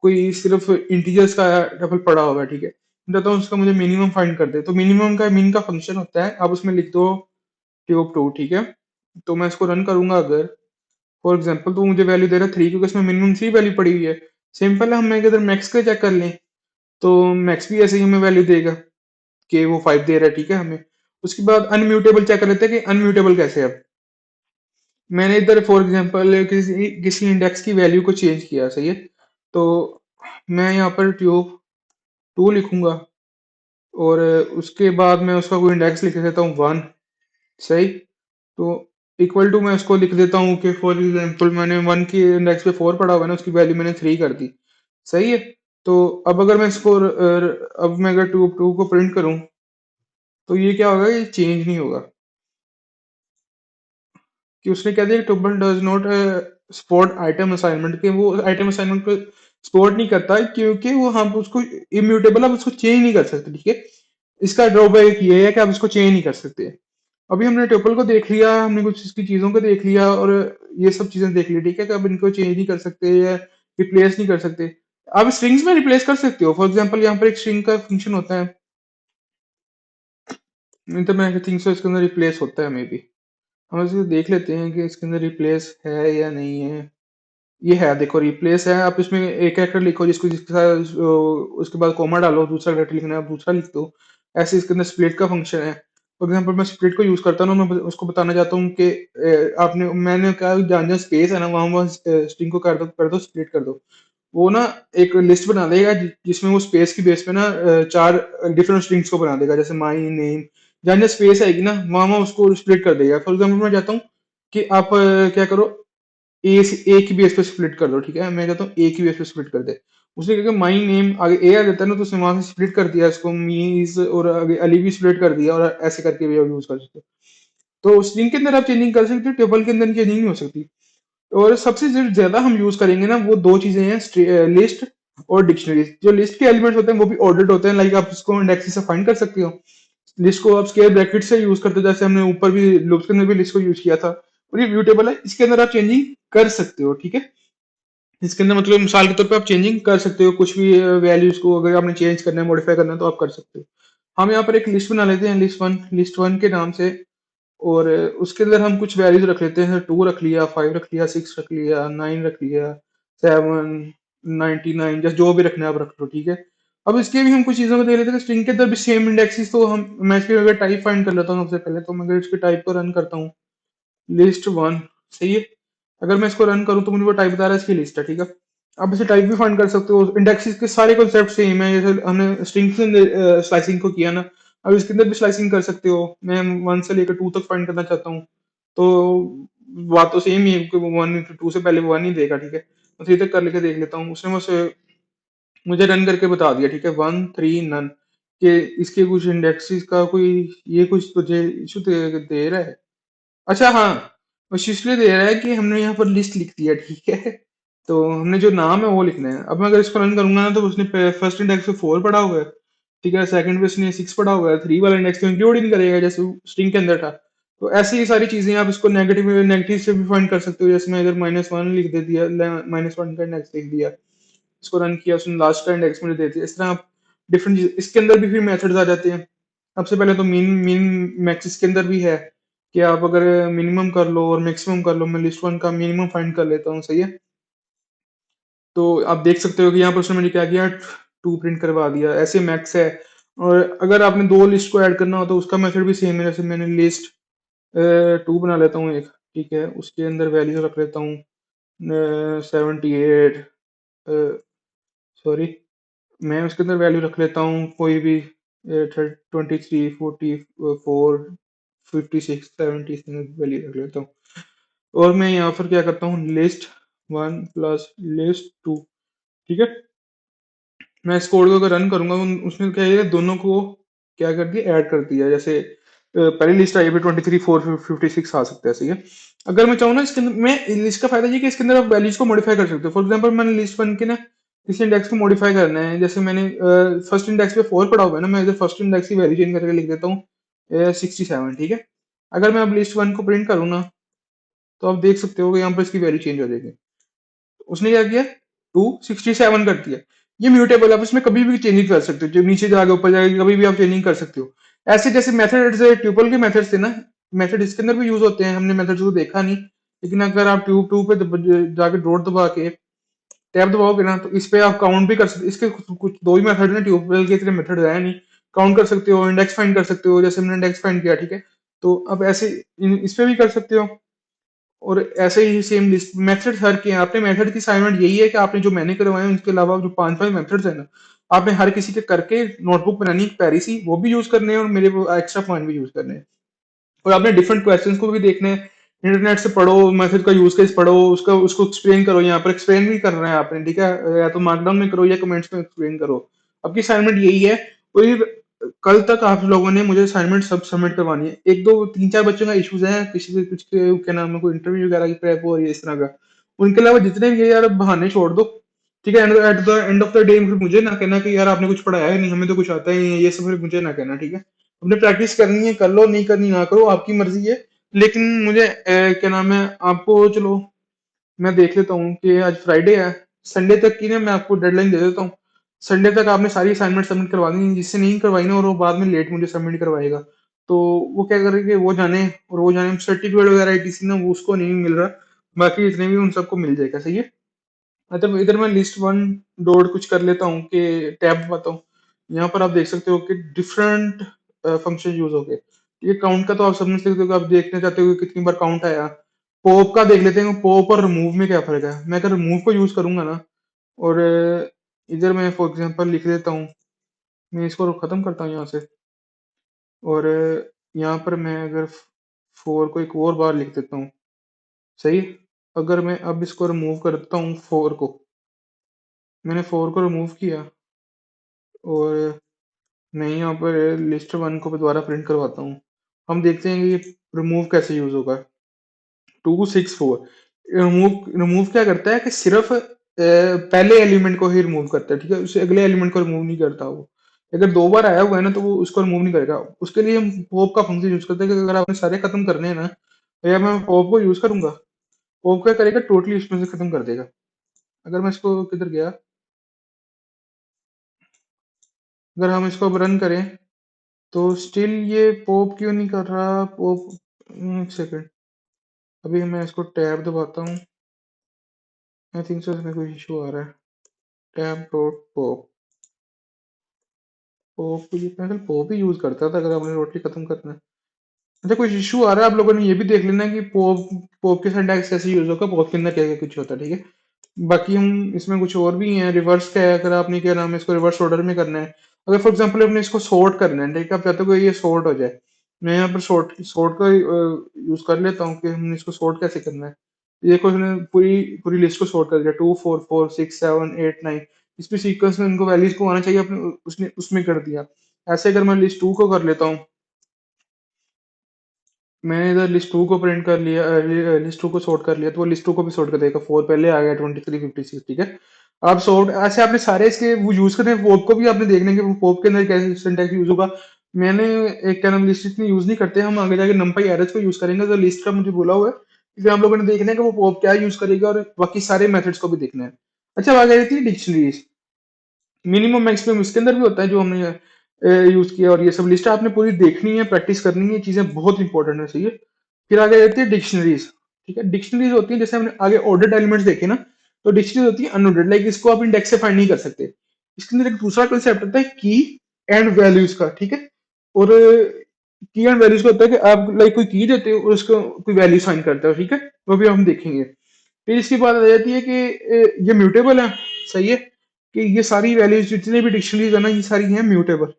कोई सिर्फ इंटीजर्स का टपल पड़ा हुआ है, ठीक है, मैं चाहता हूँ उसका मुझे मिनिमम फाइंड कर दे, तो मिनिमम का मीन का फंक्शन होता है, आप उसमें लिख दो ट्यूब टू, ठीक है। तो मैं इसको रन करूंगा अगर, फॉर एग्जाम्पल, तो मुझे वैल्यू दे रहा है थ्री, क्योंकि इसमें मिनिमम थ्री वैल्यू पड़ी हुई है। सिंपल है, हम इधर मैक्स का चेक कर लें, तो मैक्स भी ऐसे ही हमें वैल्यू देगा कि वो फाइव दे रहा है, ठीक है हमें। उसके बाद अनम्यूटेबल चेक कर लेते हैं कि अनम्यूटेबल कैसे है। अब मैंने इधर फॉर एग्जांपल किसी किसी इंडेक्स की वैल्यू को चेंज किया, सही है। तो मैं यहाँ पर ट्यूब टू लिखूंगा, और उसके बाद मैं उसका कोई इंडेक्स लिख देता हूँ वन, सही। तो इक्वल टू मैं उसको लिख देता हूँ कि फॉर एग्जांपल मैंने वन की इंडेक्स पे फोर पड़ा हुआ है ना, उसकी वैल्यू मैंने थ्री कर दी, सही है। तो अब अगर मैं इसको अब मैं अगर टू टू को प्रिंट करूं, तो ये क्या होगा, ये चेंज नहीं होगा, कि उसने कह दिया tuple does not support item assignment, के वो आइटम असाइनमेंट को सपोर्ट नहीं करता है, क्योंकि वो हम उसको इम्यूटेबल, आप उसको चेंज नहीं कर सकते, ठीक है। इसका ड्रॉबैक ये है कि आप उसको चेंज नहीं कर सकते। अभी हमने ट्यूपल को देख लिया, हमने कुछ इसकी चीजों को देख लिया, और ये सब चीजें देख ली, ठीक है, कि अब इनको चेंज नहीं कर सकते, या रिप्लेस नहीं कर सकते। आप स्ट्रिंग्स में रिप्लेस कर सकते हो। फॉर एग्जांपल यहाँ पर एक स्ट्रिंग का फंक्शन होता है, नहीं तो मैं थिंक सो इसके अंदर रिप्लेस होता है मे बी। हम इसको देख लेते हैं कि इसके अंदर रिप्लेस है या नहीं है। ये है, देखो रिप्लेस है। आप इसमें एक कैरेक्टर लिखो जिसको जिसके साथ उसके बाद कोमा डालो, दूसरा कैरेक्टर लिखना है आप दूसरा लिख दो। ऐसे इसके अंदर स्प्लिट का फंक्शन है। फॉर एग्जांपल मैं स्प्लिट को यूज करता हूँ ना, मैं उसको बताना चाहता हूँ कि आपने मैंने कहा जहाँ जहाँ स्पेस है ना वहां वहां स्ट्रिंग को कर दो स्प्लिट कर दो। वो ना एक लिस्ट बना देगा जिसमें वो स्पेस की बेस पे ना चार डिफरेंट स्ट्रिंग्स को बना देगा, जैसे माई नेम। जहाँ जहाँ स्पेस आएगी ना वहां वहां उसको स्प्लिट कर देगा। फॉर एग्जाम्पल मैं चाहता हूँ कि आप क्या करो, ए की बेस पे स्प्लिट कर दो, ठीक है। मैं चाहता हूँ ए की बेस पे स्प्लिट कर दे। उसने क्या माई नेम आगे ए आ जाता है ना, तो उसने वहां से स्प्लिट कर दिया इसको मीज, और आगे अली भी स्प्लिट कर दिया, और ऐसे करके भी आप यूज कर सकते हो। तो स्ट्रिंग के अंदर आप चेंजिंग कर सकते हो, टेबल के अंदर चेंजिंग नहीं हो सकती। और सबसे जो ज्यादा हम यूज करेंगे ना वो दो चीजें हैं, लिस्ट और डिक्शनरी। जो लिस्ट के एलिमेंट्स होते हैं वो भी ऑर्डर्ड होते हैं, लाइक आप इसको इंडेक्स से फाइंड कर सकते हो। लिस्ट को आप स्क्वायर ब्रैकेट से यूज करते हो, जैसे हमने ऊपर भी लूप्स के अंदर भी लिस्ट को यूज किया था। और ये म्यूटेबल है, इसके अंदर आप चेंजिंग कर सकते हो, ठीक है। इसके अंदर मतलब मिसाल के तौर पे आप चेंजिंग कर सकते हो कुछ भी वैल्यूज को, अगर आपने चेंज करना है मॉडिफाई करना है तो आप कर सकते हो। हम यहाँ पर एक लिस्ट बना लेते हैं, लिस्ट वन के नाम से। और उसके अंदर हम कुछ वैल्यूज रख लेते हैं, 2 रख लिया, 5 रख लिया, 6 रख लिया, 9 रख लिया, 7, 99, जैसे जो भी रखना है आप रख लो, ठीक है। अब इसके भी हम कुछ चीजों को देख लेते हैं। स्ट्रिंग के अंदर भी सेम इंडेक्सेस, तो मैं इसके अगर टाइप फाइंड कर लेता हूँ सबसे पहले, तो मैं अगर इसके टाइप को रन करता हूँ, लिस्ट वन, सही है। अगर मैं इसको रन करूँ तो मुझे वो टाइप बता रहा है इसकी लिस्ट है, ठीक है। आप इसे टाइप भी फाइंड कर सकते हो। इंडेक्सेस के सारे कॉन्सेप्ट सेम है, जैसे हमने स्ट्रिंग के अंदर स्लाइसिंग को किया ना, अब इसके अंदर भी स्लाइसिंग कर सकते हो। मैं 1 से लेकर 2 तक फाइंड करना चाहता हूँ, तो बात तो सेम ही है, क्योंकि वो 1 2 से पहले वो 1 ही देगा, ठीक है। मैं 3 तक कर लेके देख लेता हूँ। उसने मुझे रन करके बता दिया, ठीक है, 1 3 नन, कि इसके कुछ इंडेक्सेस का कोई ये कुछ तुझे इशू दे रहा है। अच्छा हाँ, बस इसलिए दे रहा है कि हमने यहाँ पर लिस्ट लिख दिया, ठीक है। तो हमने जो नाम है वो लिखना है। अब मैं अगर इसको रन करूंगा ना, तो उसने फर्स्ट इंडेक्स पे 4 पढ़ा हुआ है, ठीक है। सेकंड पे उसने 6 पढ़ा हुआ है, 3 वाला इंडेक्स तो इंक्लूड ही नहीं करेगा, जैसे स्ट्रिंग के अंदर था। तो ऐसी ही सारी चीजें आप इसको नेगेटिव नेगेटिव से भी फाइंड कर सकते हो। जैसे मैं इधर -1 लिख दे दिया, -1 का इंडेक्स लिख दिया, इसको रन किया, उसने लास्ट का इंडेक्स मुझे दे दिया। इस तरह आप डिफरेंट चीज इसके अंदर भी फिर मेथड्स आ जाते हैं। सबसे पहले तो मीन मीन मैक्सिस के अंदर भी है कि आप अगर मिनिमम कर लो और मैक्सिमम कर लो। मैं लिस्ट वन का मिनिमम फाइंड कर लेता हूँ, सही है। तो आप देख सकते हो कि यहाँ पर उसने मैंने क्या किया, 2 प्रिंट करवा दिया, ऐसे मैक्स है। और अगर आपने दो लिस्ट को ऐड करना हो तो उसका मेथड भी सेम है। जैसे मैंने लिस्ट 2 बना लेता हूँ एक, ठीक है। उसके अंदर वैल्यू रख लेता हूँ 78, सॉरी, मैं उसके अंदर वैल्यू रख लेता हूँ कोई भी 23 44 56 वैल्यू रख लेता हूँ। और मैं यहाँ पर क्या करता हूँ, list one plus list two, ठीक है। मैं इस कोड को अगर रन करूंगा, उसने क्या किया, दोनों को क्या कर दिया, ऐड कर दिया। जैसे पहली लिस्ट आई पे 23 4 56 आ सकता है, सही है। अगर मैं चाहूँ ना, इसके अंदर मैं लिस्ट का फायदा ये कि इसके अंदर आप वैल्यूज को मॉडिफाई कर सकते हो। फॉर एग्जाम्पल मैंने लिस्ट वन के ना किसी इंडेक्स को मॉडिफाई करना है, जैसे मैंने फर्स्ट इंडेक्स पे 4 पड़ा हुआ है ना, मैं इधर फर्स्ट इंडेक्स की वैल्यू चेंज करके लिख देता हूँ 67, ठीक है। अगर मैं अब लिस्ट वन को प्रिंट करूँ ना, तो आप देख सकते हो कि यहाँ पर इसकी वैल्यू चेंज हो जाएगी। उसने क्या किया, 267 कर दिया। ये म्यूटेबल, आप इसमें कभी भी चेंजिंग कर सकते हो, जो नीचे जाके ऊपर जाके कभी भी आप चेंजिंग कर सकते हो। ऐसे जैसे मेथड से ट्यूपल के मेथड्स थे ना, मेथड इसके अंदर भी यूज होते हैं। हमने मेथड्स को देखा नहीं, लेकिन अगर आप ट्यूब टू पे जाके डॉट दबा के टैब दबाओगे ना, तो इस पे आप काउंट भी कर सकते। इसके कुछ दो ही मेथड है, ट्यूबवेल के इतने मेथड है नहीं। काउंट कर सकते हो, इंडेक्स फाइंड कर सकते हो, जैसे हमने इंडेक्स फाइंड किया, ठीक है। तो अब ऐसे इस पे भी कर सकते हो। और ऐसे ही सेम लिस्ट मेथड हर के हैं। आपने मेथड की असाइनमेंट यही है कि आपने जो मैंने करवाए हैं उसके अलावा जो 5 5 मेथड्स हैं ना, आपने हर किसी के करके नोटबुक बनानी है प्यारी सी, वो भी यूज करने हैं और मेरे वो एक्स्ट्रा पॉइंट भी यूज करने हैं। और आपने डिफरेंट क्वेश्चंस को भी देखने हैं, इंटरनेट से पढ़ो, मेथड का यूज केस पढ़ो, उसका उसको एक्सप्लेन करो। यहाँ पर एक्सप्लेन भी करना है आपने, ठीक है। या तो मार्कडाउन में करो या कमेंट्स में एक्सप्लेन करो। आपकी असाइनमेंट यही है। कोई कल तक आप लोगों ने मुझे असाइनमेंट सब सबमिट करवानी है। एक दो तीन चार बच्चों का इश्यूज है, किसी के कुछ के क्या नाम है, कोई इंटरव्यू वगैरह की प्रेप हो रही है इस तरह का। उनके अलावा जितने भी है यार, बहाने छोड़ दो, ठीक है। At the end of the day फिर मुझे ना कहना कि यार आपने कुछ पढ़ाया ही नहीं, हमें तो कुछ आता ही नहीं है, ये सब फिर मुझे ना कहना, ठीक है। अपने प्रैक्टिस करनी है कर लो, नहीं करनी ना करो, आपकी मर्जी है। लेकिन मुझे क्या नाम है आपको, चलो मैं देख लेता हूँ कि आज फ्राइडे है, संडे तक की ना मैं आपको डेडलाइन दे देता हूँ। संडे तक आपने सारी असाइनमेंट सबमिट करवा दी, जिससे नहीं करवाई ना और वो बाद में लेट मुझे सबमिट करवाएगा, तो वो क्या करेंगे, वो जाने, और वो जाने सर्टिफिकेट वगैरह etc ना वो उसको नहीं मिल रहा, बाकी जितने भी उन सबको मिल जाएगा। सही है। मतलब इधर मैं लिस्ट वन डॉट कुछ कर लेता हूँ कि टैब बताता हूँ। यहाँ पर आप देख सकते हो कि डिफरेंट फंक्शन यूज हो गए। ये काउंट का तो आप समझ सकते हो कि आप देखना चाहते हो कि कितनी बार काउंट आया। पॉप का देख लेते हैं, पॉप और रिमूव में क्या फर्क है। मैं अगर रिमूव को यूज करूंगा ना, और इधर मैं फॉर एग्जांपल लिख देता हूँ, मैं इसको खत्म करता हूँ यहाँ से, और यहाँ पर मैं अगर फोर को एक और बार लिख देता हूँ। सही है? अगर मैं अब इसको रिमूव करता हूँ फोर को, मैंने फोर को रिमूव किया, और मैं यहाँ पर लिस्ट वन को दोबारा प्रिंट करवाता हूँ। हम देखते हैं कि ये रिमूव कैसे यूज होगा। 264 रिमूव, रिमूव क्या करता है कि सिर्फ पहले एलिमेंट को ही रिमूव करता है, ठीक है, उसे अगले एलिमेंट को रिमूव नहीं करता वो। अगर दो बार आया हुआ है ना तो वो उसको रिमूव नहीं करेगा। उसके लिए हम पॉप का फंक्शन यूज करते हैं कि अगर आपने सारे खत्म करने हैं ना, तो या मैं पॉप को यूज करूंगा, पॉप क्या करेगा, टोटली उसमें से खत्म कर देगा। अगर मैं इसको किधर गया, अगर हम इसको अब रन करें तो स्टिल ये पॉप क्यों नहीं कर रहा, पॉप, एक सेकेंड, अभी मैं इसको टैब दबाता हूँ। आई थिंक सो इसमें कोई इशू आ रहा है। टैब डॉट पॉप, पॉप ये पहले पॉप ही यूज करता था अगर आपने रोटली खत्म करना है। अच्छा कुछ इशू आ रहा है, आप लोगों ने ये भी देख लेना है कि पॉप, पॉप के सिंटैक्स कैसे यूज होगा, पॉप के अंदर क्या क्या कुछ होता है, ठीक है। बाकी हम इसमें कुछ और भी हैं, रिवर्स का है, अगर आपने क्या नाम है इसको रिवर्स ऑर्डर में करना है। अगर फॉर एग्जांपल आपने इसको सॉर्ट करना है, ठीक है, आप चाहते हो कि ये सॉर्ट हो जाए, मैं यहाँ पर सॉर्ट सॉर्ट का यूज कर लेता हूँ कि हमने इसको सॉर्ट कैसे करना है। ये कुछ ने पूरी पूरी लिस्ट को सॉर्ट कर दिया, 2 4 4 6 7 8 9, इस पे सीक्वेंस में इनको वैल्यूज को आना चाहिए, अपने उसने उसमें कर दिया। ऐसे अगर मैं लिस्ट टू को कर लेता हूँ, मैंने इधर लिस्ट टू को प्रिंट कर लिया, लिस्ट टू को सॉर्ट कर लिया, तो वो लिस्ट टू को भी सॉर्ट कर देगा। फोर पहले आ गया, 23 56, ठीक है। आप सॉर्ट ऐसे आपने सारे इसके वो यूज करने हैं। पोप को भी आपने देखने कि पोप के अंदर कैसे सिंटैक्स यूज होगा। मैंने एक क्या नाम लिस्ट इतनी यूज नहीं करते, हम आगे जाके नंपाई एरर्स को यूज करेंगे, तो लिस्ट का मुझे बोला हुआ है, इसलिए आप लोगों ने देखना है कि वो पोप क्या यूज करेगा, और बाकी सारे मेथड्स को भी देखना है। अच्छा बात आ रही थी डिक्शनरीज, मिनिमम मैक्सिमम इसके अंदर भी होता है जो हमने यूज किया, और ये सब लिस्ट आपने पूरी देखनी है, प्रैक्टिस करनी है, चीजें बहुत इंपॉर्टेंट है। सही है। फिर आगे रहती है डिक्शनरीज, ठीक है। डिक्शनरीज होती है, जैसे हमने आगे ऑर्डर्ड एलिमेंट्स देखे ना, तो डिक्शनरीज होती है अनऑर्डर्ड, लाइक इसको आप इंडेक्स से फाइंड नहीं कर सकते। इसके अंदर एक दूसरा कंसेप्ट होता है की एंड वैल्यूज का, ठीक है। और की एंड वैल्यूज का होता है कि आप लाइक कोई की देते हो और उसको कोई वैल्यू साइन करते हो, ठीक है, वो भी हम देखेंगे। फिर इसकी बात आ जाती है कि ये म्यूटेबल है। सही है, कि ये सारी वैल्यूज जितने भी डिक्शनरीज है ना, ये सारी हैं म्यूटेबल,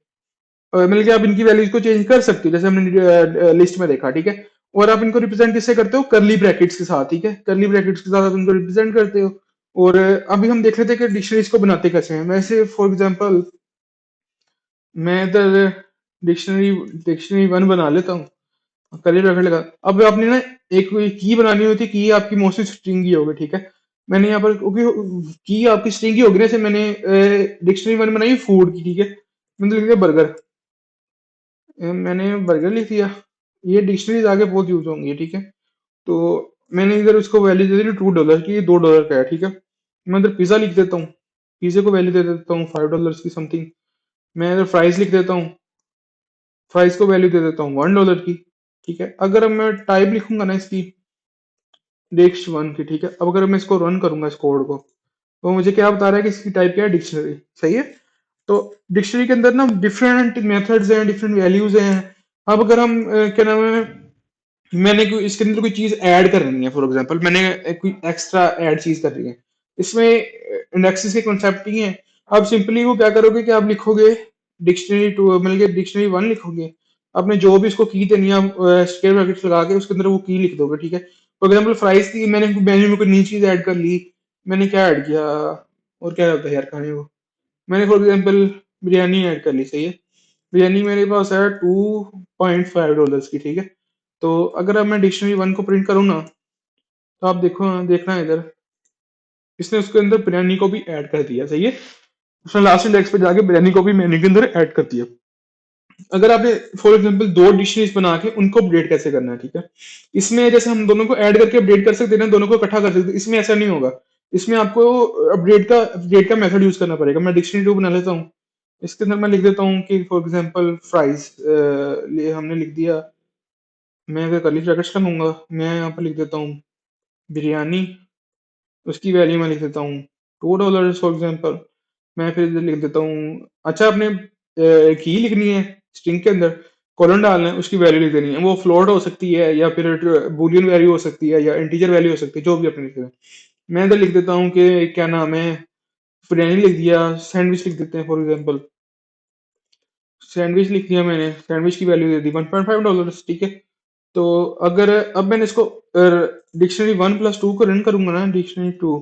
मतलब कि आप इनकी वैल्यूज को चेंज कर सकते हो, जैसे हमने लिस्ट में देखा, ठीक है। और आप इनको रिप्रेजेंट किससे करते हो, करली ब्रैकेट्स के साथ, ठीक है, करली ब्रैकेट्स के साथ आप इनको रिप्रेजेंट करते हो। और अभी हम देख लेते हैं कि डिक्शनरीज को बनाते कैसे हैं। वैसे फॉर एग्जांपल मैं इधर डिक्शनरी डिक्शनरी वन बना लेता हूँ, करली ब्रैकेट लगा। अब आपने ना एक की बनानी होती है, की आपकी मोस्टली स्ट्रिंग ही होगी, ठीक है। मैंने यहाँ पर क्योंकि की आपकी स्ट्रिंग ही होगी ना, जैसे मैंने डिक्शनरी वन बनाई फूड की, ठीक है, मैंने लिख दिया बर्गर, मैंने बर्गर लिख दिया। ये डिक्शनरीज आगे बहुत यूज होंगी, ठीक है। तो मैंने इधर उसको वैल्यू दे दी $2 की, ये $2 का है, ठीक है। मैं इधर पिज्जा लिख देता हूँ, पिज्जे को वैल्यू दे देता हूँ $5 की समथिंग। मैं इधर फ्राइज लिख देता हूँ, फ्राइज को वैल्यू दे देता हूँ $1 की, ठीक है। अगर मैं टाइप लिखूंगा ना इसकी डिक्श वन की, ठीक है, अब अगर मैं इसको रन करूंगा इस कोड को, तो मुझे क्या बता रहा है कि इसकी टाइप क्या है, डिक्शनरी। सही है। तो डिक्शनरी के अंदर ना डिफरेंट मेथड्स हैं, डिफरेंट वैल्यूज हैं। अब अगर हम क्या नाम है, मैंने कोई इसके अंदर कोई चीज ऐड करनी है, फॉर एग्जांपल मैंने कोई एक्स्ट्रा ऐड चीज कर रही है, इसमें इंडेक्सेस के कॉन्सेप्ट ही है। अब सिंपली वो क्या करोगे कि आप लिखोगे डिक्शनरी टू, मिल गया डिक्शनरी वन लिखोगे, आपने जो भी इसको की देनी है स्क्वायर ब्रैकेट्स लगा के उसके अंदर वो की लिख दोगे, ठीक है। फॉर एग्जाम्पल फ्राइज की मैंने मेन्यू में कोई नई चीज ऐड कर ली, मैंने क्या ऐड किया, और क्या होता है यार खाने को, मैंने फॉर एग्जाम्पल बिरयानी ऐड कर ली। सही है। बिरयानी मेरे पास है $2.5 की, ठीक है। तो अगर अब मैं डिक्शनरी वन को प्रिंट करूँ ना, तो आप देखो, देखना है इधर, इसने उसके अंदर बिरयानी को भी ऐड कर दिया। सही है। उसने लास्ट इंडेक्स पे जाके बिरयानी को भी मेन्यू के अंदर ऐड कर दिया। अगर आपने फॉर एग्जांपल दो डिशेस बना के उनको अपडेट कैसे करना है, ठीक है। इसमें जैसे हम दोनों को ऐड करके अपडेट कर सकते हैं ना, दोनों को इकट्ठा कर सकते हैं, इसमें ऐसा नहीं होगा। इसमें आपको अपडेट का मेथड यूज करना पड़ेगा। मैं डिक्शनरी टू बना लेता हूँ। इसके अंदर मैं लिख देता हूँ कि फॉर एग्जांपल फ्राइज हमने लिख दिया। मैं अगर कर्ली ब्रैकेट्स लगाऊंगा, मैं यहाँ पर लिख देता हूँ बिरयानी। उसकी वैल्यू मैं लिख देता हूँ $2 फॉर एग्जांपल। मैं फिर इधर लिख देता हूँ, अच्छा आपने की लिखनी है स्ट्रिंग के अंदर, कॉलन डालना है, उसकी वैल्यू लिख देनी है। वो फ्लोट हो सकती है या फिर बूलियन वैल्यू हो सकती है या इंटीजर वैल्यू हो सकती है, जो भी आपने लिखना है। मैं इधर लिख देता हूँ कि क्या नाम है, बिरयानी लिख दिया। सैंडविच लिख देते हैं फॉर एग्जांपल। सैंडविच लिख दिया मैंने, सैंडविच की वैल्यू दे दी $1.5, ठीक है। तो अगर अब मैंने इसको डिक्शनरी 1+2 को रन करूंगा ना, डिक्शनरी 2,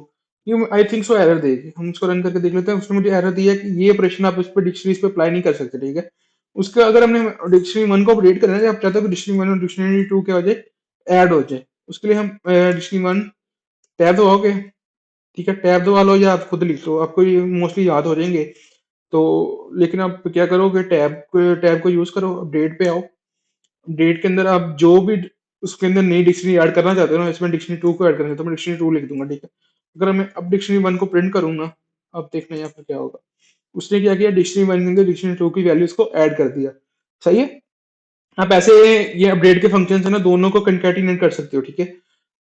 ये आई थिंक सो एरर देगी। हम इसको रन करके देख लेते हैं। उसने मुझे एरर दिया कि ये ऑपरेशन आप इस पर डिक्शनरीज पे अप्लाई नहीं कर सकते, ठीक है। उसका अगर हमने डिक्शनरी 1 को अपडेट करना है, आप चाहते हो कि डिक्शनरी 1 और डिक्शनरी 2 क्या हो जाए, ऐड हो जाए, उसके लिए हम डिक्शनरी 1 टैब दबाओगे, ठीक है। टैब दबा लो या आप खुद लिख लो, आपको ये मोस्टली याद हो जाएंगे। तो लेकिन आप क्या करोगे, टैब को यूज करो, अपडेट पे आओ। अपडेट के अंदर आप जो भी उसके अंदर नई डिक्शनरी ऐड करना चाहते हो ना, इसमें डिक्शनरी 2 को ऐड करना चाहते हो, मैं डिक्शनरी 2 लिख दूंगा, ठीक है। अगर मैं अब डिक्शनरी 1 को प्रिंट करूंगा, अब देखना यहाँ पर क्या होगा। उसने क्या किया, डिक्शनरी 1 के अंदर डिक्शनरी 2 की वैल्यूज को ऐड कर दिया। सही है। आप ऐसे ये अपडेट के फंक्शन है ना, दोनों को कंकैटिनेट कर सकते हो, ठीक है।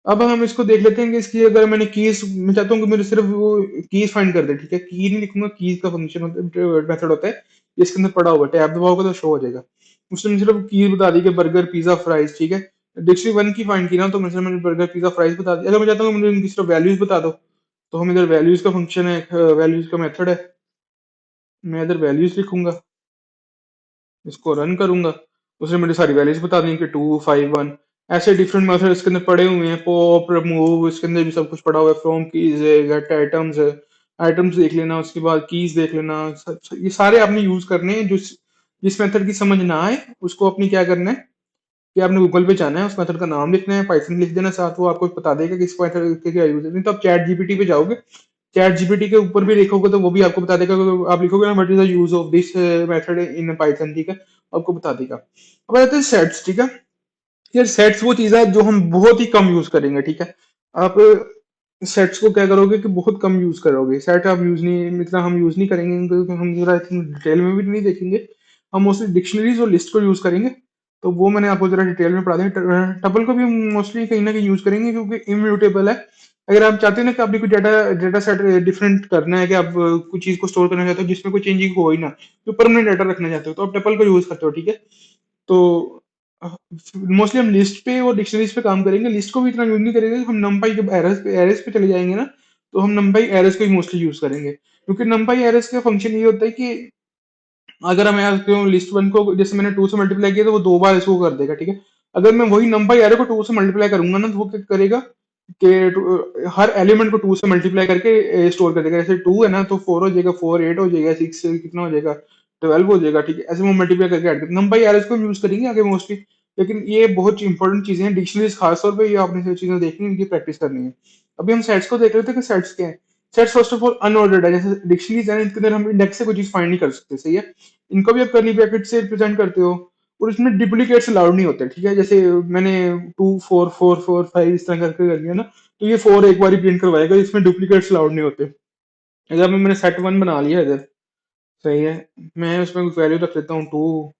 अब हम इसको देख लेते हैं कि इसकी अगर मैंने कीज, मैं चाहता हूँ कि मेरे सिर्फ वो कीज फाइंड कर दे, ठीक है। की नहीं लिखूंगा, कीज का फंक्शन मेथड होता है, इसके अंदर पड़ा हुआ टैब दबाओगे तो शो हो जाएगा। उसने मुझे सिर्फ कीज बता दी कि बर्गर पिज्जा फ्राइज, ठीक है। डिक्शनरी 1 की फाइंड की ना, तो मैंने बर्गर पिज्जा फ्राइज बता दिया। अगर मैं चाहता हूँ मुझे इनकी सिर्फ वैल्यूज बता दो, तो हम इधर वैल्यूज का फंक्शन है, वैल्यूज का मेथड है। मैं इधर वैल्यूज लिखूंगा, इसको रन करूंगा। उसने मुझे सारी वैल्यूज बता दी कि 251। ऐसे डिफरेंट मेथड इसके अंदर पड़े हुए हैं, पॉप रिमूव, इसके अंदर भी सब कुछ पड़ा हुआ है। फ्रॉम कीज है, गेट आइटम्स है, आइटम्स देख लेना, उसके बाद कीज देख लेना। ये सारे आपने यूज करने हैं। जो जिस मेथड की समझ ना आए, उसको अपनी क्या करना है कि आपने गूगल पे जाना है, उस मेथड का नाम लिखना है, पाइथन लिख देना साथ, वो आपको बता देगा कि इस मेथड के क्या यूज है। नहीं तो आप चैट जीपीटी पे जाओगे, चैट जीपीटी के ऊपर भी लिखोगे तो वो भी आपको बता देगा। आप लिखोगे ना what is the use of this method in Python, ठीक है, आपको बता देगा। अब आते हैं सेट्स, ठीक है। यार सेट्स वो चीज है जो हम बहुत ही कम यूज करेंगे, ठीक है। आप सेट्स को क्या करोगे कि बहुत कम यूज करोगे। सेट आप यूज नहीं, इतना हम यूज नहीं करेंगे, क्योंकि हम जरा इतनी डिटेल में भी नहीं देखेंगे। हम मोस्टली डिक्शनरीज और लिस्ट को यूज करेंगे। तो वो मैंने आपको जरा डिटेल में पढ़ा देंगे। टपल को भी हम मोस्टली कहीं ना कहीं यूज करेंगे, क्योंकि इम्यूटेबल है। अगर आप चाहते हैं ना कि आपने कोई डाटा डाटा सेट डिफरेंट करना है, कि आप कुछ चीज को स्टोर करना चाहते हो जिसमें कोई चेंजिंग हो ही ना, तो परमानेंट डाटा रखना चाहते हो, तो आप टपल को यूज करते हो, ठीक है। तो मोस्टली हम लिस्ट पे और डिक्शनरीज पे काम करेंगे। लिस्ट को भी इतना यूज नहीं करेंगे। हम नंपाई जब एरर्स पे चले जाएंगे ना, तो हम नंपाई एरर्स को ही मोस्टली यूज करेंगे, क्योंकि नंपाई एरर्स का फंक्शन ये होता है कि अगर मैं आपको लिस्ट वन को जैसे मैंने 2 से मल्टीप्लाई किया, तो वो 2 बार इसको कर देगा, ठीक है। अगर मैं वही नंपाई एरर को 2 से मल्टीप्लाई करूंगा ना, तो वो क्या करेगा कि हर एलिमेंट को 2 से मल्टीप्लाई करके स्टोर कर देगा। जैसे 2 है ना, तो 4 हो जाएगा, 4 8 हो जाएगा, 6 कितना हो जाएगा, 12 हो जाएगा, ठीक है। ऐसे वो मल्टीप्लाई करके ऐड कर नंपाई एरर्स को यूज करेंगे आगे मोस्टली। लेकिन ये बहुत इंपॉर्टेंट चीजें हैं, डिक्शनरीज खासतौर पे ये आपने ये चीजें देखनी है, इनकी प्रैक्टिस करनी है। अभी हम सेट्स को देख रहे थे कि सेट्स क्या है। Sets first of all unordered है। जैसे डिक्शनरीज है, इनके अंदर हम इंडेक्स से कोई चीज फाइंड नहीं कर सकते, सही है। इनको भी आप कर्ली ब्रैकेट से रिप्रेजेंट करते हो, और इसमें डुप्लीकेट्स अलाउड नहीं होते, ठीक है। जैसे मैंने 2 4 4 4 5 इस तरह करके कर लिया ना, तो ये 4 एक बार ही प्रिंट करवाएगा, इसमें डुप्लीकेट्स अलाउड नहीं होते। अगर मैंने सेट 1 बना लिया इधर, सही है, मैं उसमें वैल्यू रख लेता हूँ 2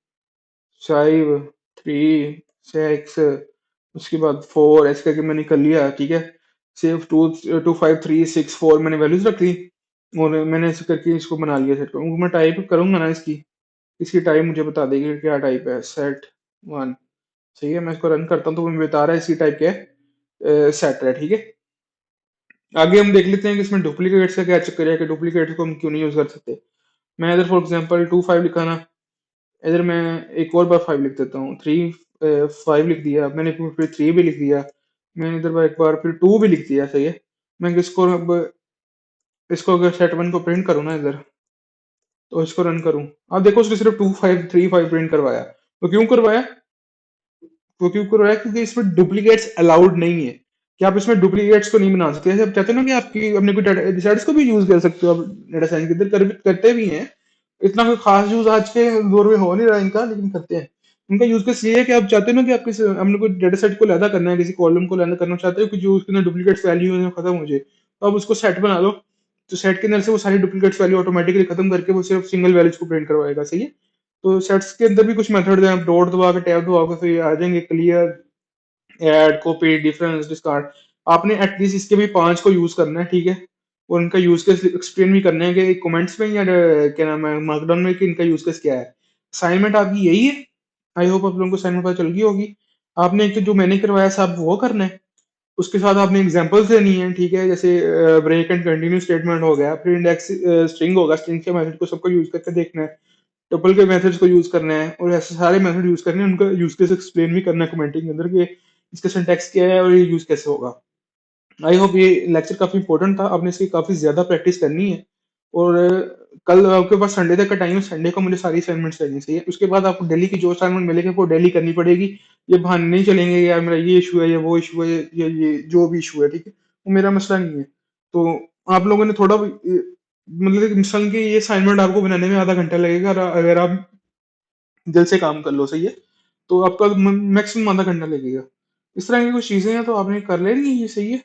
5 3 6, उसके बाद 4, ऐसे करके मैंने कर लिया, ठीक है। सिर्फ 2 2 5 3 6 4 मैंने वैल्यूज रख ली, और मैंने ऐसे करके इसको बना लिया सेट को। मैं टाइप करूंगा ना इसकी, इसकी टाइप मुझे बता देगी कि क्या टाइप है, सेट 1। सही है, मैं इसको रन करता हूँ तो मुझे बता रहा है इसकी टाइप क्या है, सेट है, ठीक है। आगे हम देख लेते हैं कि इसमें डुप्लीकेट्स का क्या चक्कर है, कि डुप्लीकेट्स को हम क्यों नहीं यूज कर सकते। मैं इधर फॉर एग्जांपल 2 5 लिखा ना, इधर मैं एक और बार 5 लिख देता हूँ। 3 5 लिख दिया मैंने, फिर 3 भी लिख दिया मैंने, इधर बार एक बार फिर 2 भी लिख दिया, सही है। मैं इसको अब इसको अगर सेट 1 को प्रिंट करूँ ना इधर, तो इसको रन करूँ, आप देखो उसने सिर्फ 2 5 3 5 प्रिंट करवाया। तो क्यों करवाया, वो क्यों कर रहा है, क्योंकि इसमें डुप्लीकेट्स अलाउड नहीं है, कि आप इसमें डुप्लीकेट्स को नहीं बना सकते। जैसे आप चाहते हो ना कि आपकी अपने कोई डाटा सेट्स को भी यूज कर सकते हो, आप डाटा साइंस के अंदर करते भी हैं। इतना कोई खास यूज आज के दौर में हो नहीं रहा इनका, लेकिन करते हैं। इनका यूज केस ये है कि आप चाहते हो ना कि आप किसी अपने कोई डाटा सेट को लैदा करना है, किसी कॉलम को लैदा करना चाहते हो कि जो उसके अंदर डुप्लीकेट्स वैल्यू है खत्म हो जाए, तो आप उसको सेट बना लो, तो सेट के अंदर से वो सारी डुप्लीकेट्स वैल्यू ऑटोमेटिकली खत्म करके वो सिर्फ सिंगल वैल्यूज को प्रिंट करवाएगा, सही है। तो सेट्स के अंदर भी कुछ मेथड है, आप डॉट दबा के टैब दबाओगे तो ये आ जाएंगे, clear, add, copy, difference, discard. आपने एटलीस्ट इसके भी 5 को यूज करना है, ठीक है। और इनका यूज केस एक्सप्लेन भी करना है कि कमेंट्स में या क्या नाम है मार्कडाउन में कि इनका यूज केस क्या है। असाइनमेंट आपकी यही है। आई होप आप लोगों को असाइनमेंट पता चल गई होगी। आपने एक तो जो मैंने करवाया साहब वो करना है, उसके साथ आपने एग्जांपल्स देनी है, ठीक है। जैसे ब्रेक एंड कंटिन्यू स्टेटमेंट हो गया, फिर इंडेक्स स्ट्रिंग होगा, स्ट्रिंग के मेथड को सबको यूज करके देखना है, टपल के मेथड्स को यूज करना है, और ऐसे सारे मेथड यूज करने हैं, उनका यूज केस एक्सप्लेन भी करना है कमेंटिंग के अंदर कि इसका सिंटैक्स क्या है और ये यूज कैसे होगा। आई होप ये लेक्चर काफी इंपॉर्टेंट था, आपने इसकी काफी ज्यादा प्रैक्टिस करनी है। और कल आपके पास संडे तक का टाइम है, संडे को मुझे सारी असाइनमेंट्स करनी चाहिए, उसके बाद आपको डेली की जो असाइनमेंट मिलेगी वो डेली करनी पड़ेगी। ये बहाने नहीं चलेंगे यार मेरा ये इशू है या वो इशू है या ये जो भी इशू है, ठीक है, वो मेरा मसला नहीं है। तो आप लोगों ने थोड़ा मतलब मिसल के ये असाइनमेंट आपको बनाने में आधा घंटा लगेगा, अगर आप दिल से काम कर लो, सही है। तो आपका मैक्सिमम आधा घंटा लगेगा। इस तरह की कुछ चीजें हैं तो आपने कर लेनी, ये सही है।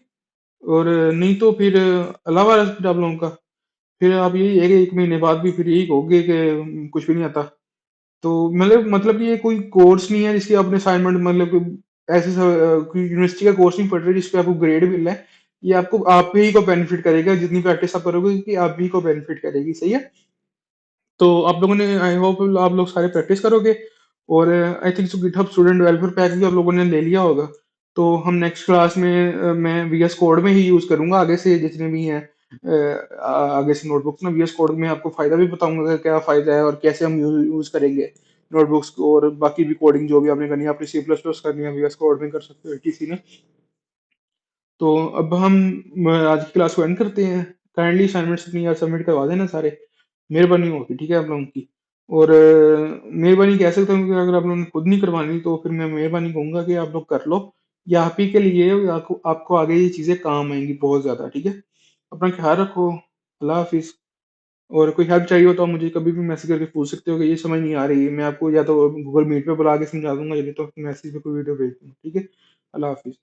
और नहीं तो फिर अलावा फिर आप लोगों का, फिर आप यही है कि 1 महीने बाद भी फिर यही कहोगे कि कुछ भी नहीं आता। तो मतलब कि ये कोई कोर्स नहीं है जिसकी आपने असाइनमेंट मतलब कि ऐसे कोई यूनिवर्सिटी का कोर्स नहीं पढ़ रहे जिसपे आपको ग्रेड मिल रहा है। ये आपको आप ही को बेनिफिट करेगा, जितनी प्रैक्टिस आप करोगे कि आप ही को बेनिफिट करेगी, सही है। तो आप लोगों ने आई होप आप लोग सारे प्रैक्टिस करोगे। और I think so GitHub student developer pack भी आप लोगों ने ले लिया होगा। तो हम नेक्स्ट क्लास में मैं वीएस कोड में ही यूज करूंगा आगे से जितने भी हैं, आगे से नोटबुक्स में वीएस कोड में आपको फायदा भी बताऊंगा कि क्या फायदा है और कैसे हम यूज करेंगे नोटबुक्स को। और बाकी भी कोडिंग जो भी आपने करनी है, आपने सी प्लस प्लस करनी है वीएस कोड में कर सकते हो, एटीसी में। तो अब हम आज की क्लास को एंड करते हैं। काइंडली असाइनमेंट्स अपनी यार सबमिट करवा देना सारे, मेहरबानी होगी, ठीक है आप लोगों की। और मेहरबानी कह सकता हूँ कि अगर आप लोगों ने खुद नहीं करवानी तो फिर मैं मेहरबानी कहूंगा कि आप लोग कर लो। ये आप ही के लिए, आपको आगे ये चीजें काम आएंगी बहुत ज्यादा, ठीक है। अपना ख्याल रखो, अल्लाह हाफिज। और कोई हेल्प चाहिए हो तो आप मुझे कभी भी मैसेज करके पूछ सकते हो कि ये समझ नहीं आ रही है, मैं आपको या तो गूगल मीट पे बुला के समझा दूंगा या नहीं तो मैसेज पे कोई वीडियो भेज दूंगा, ठीक है। अल्लाह हाफिज।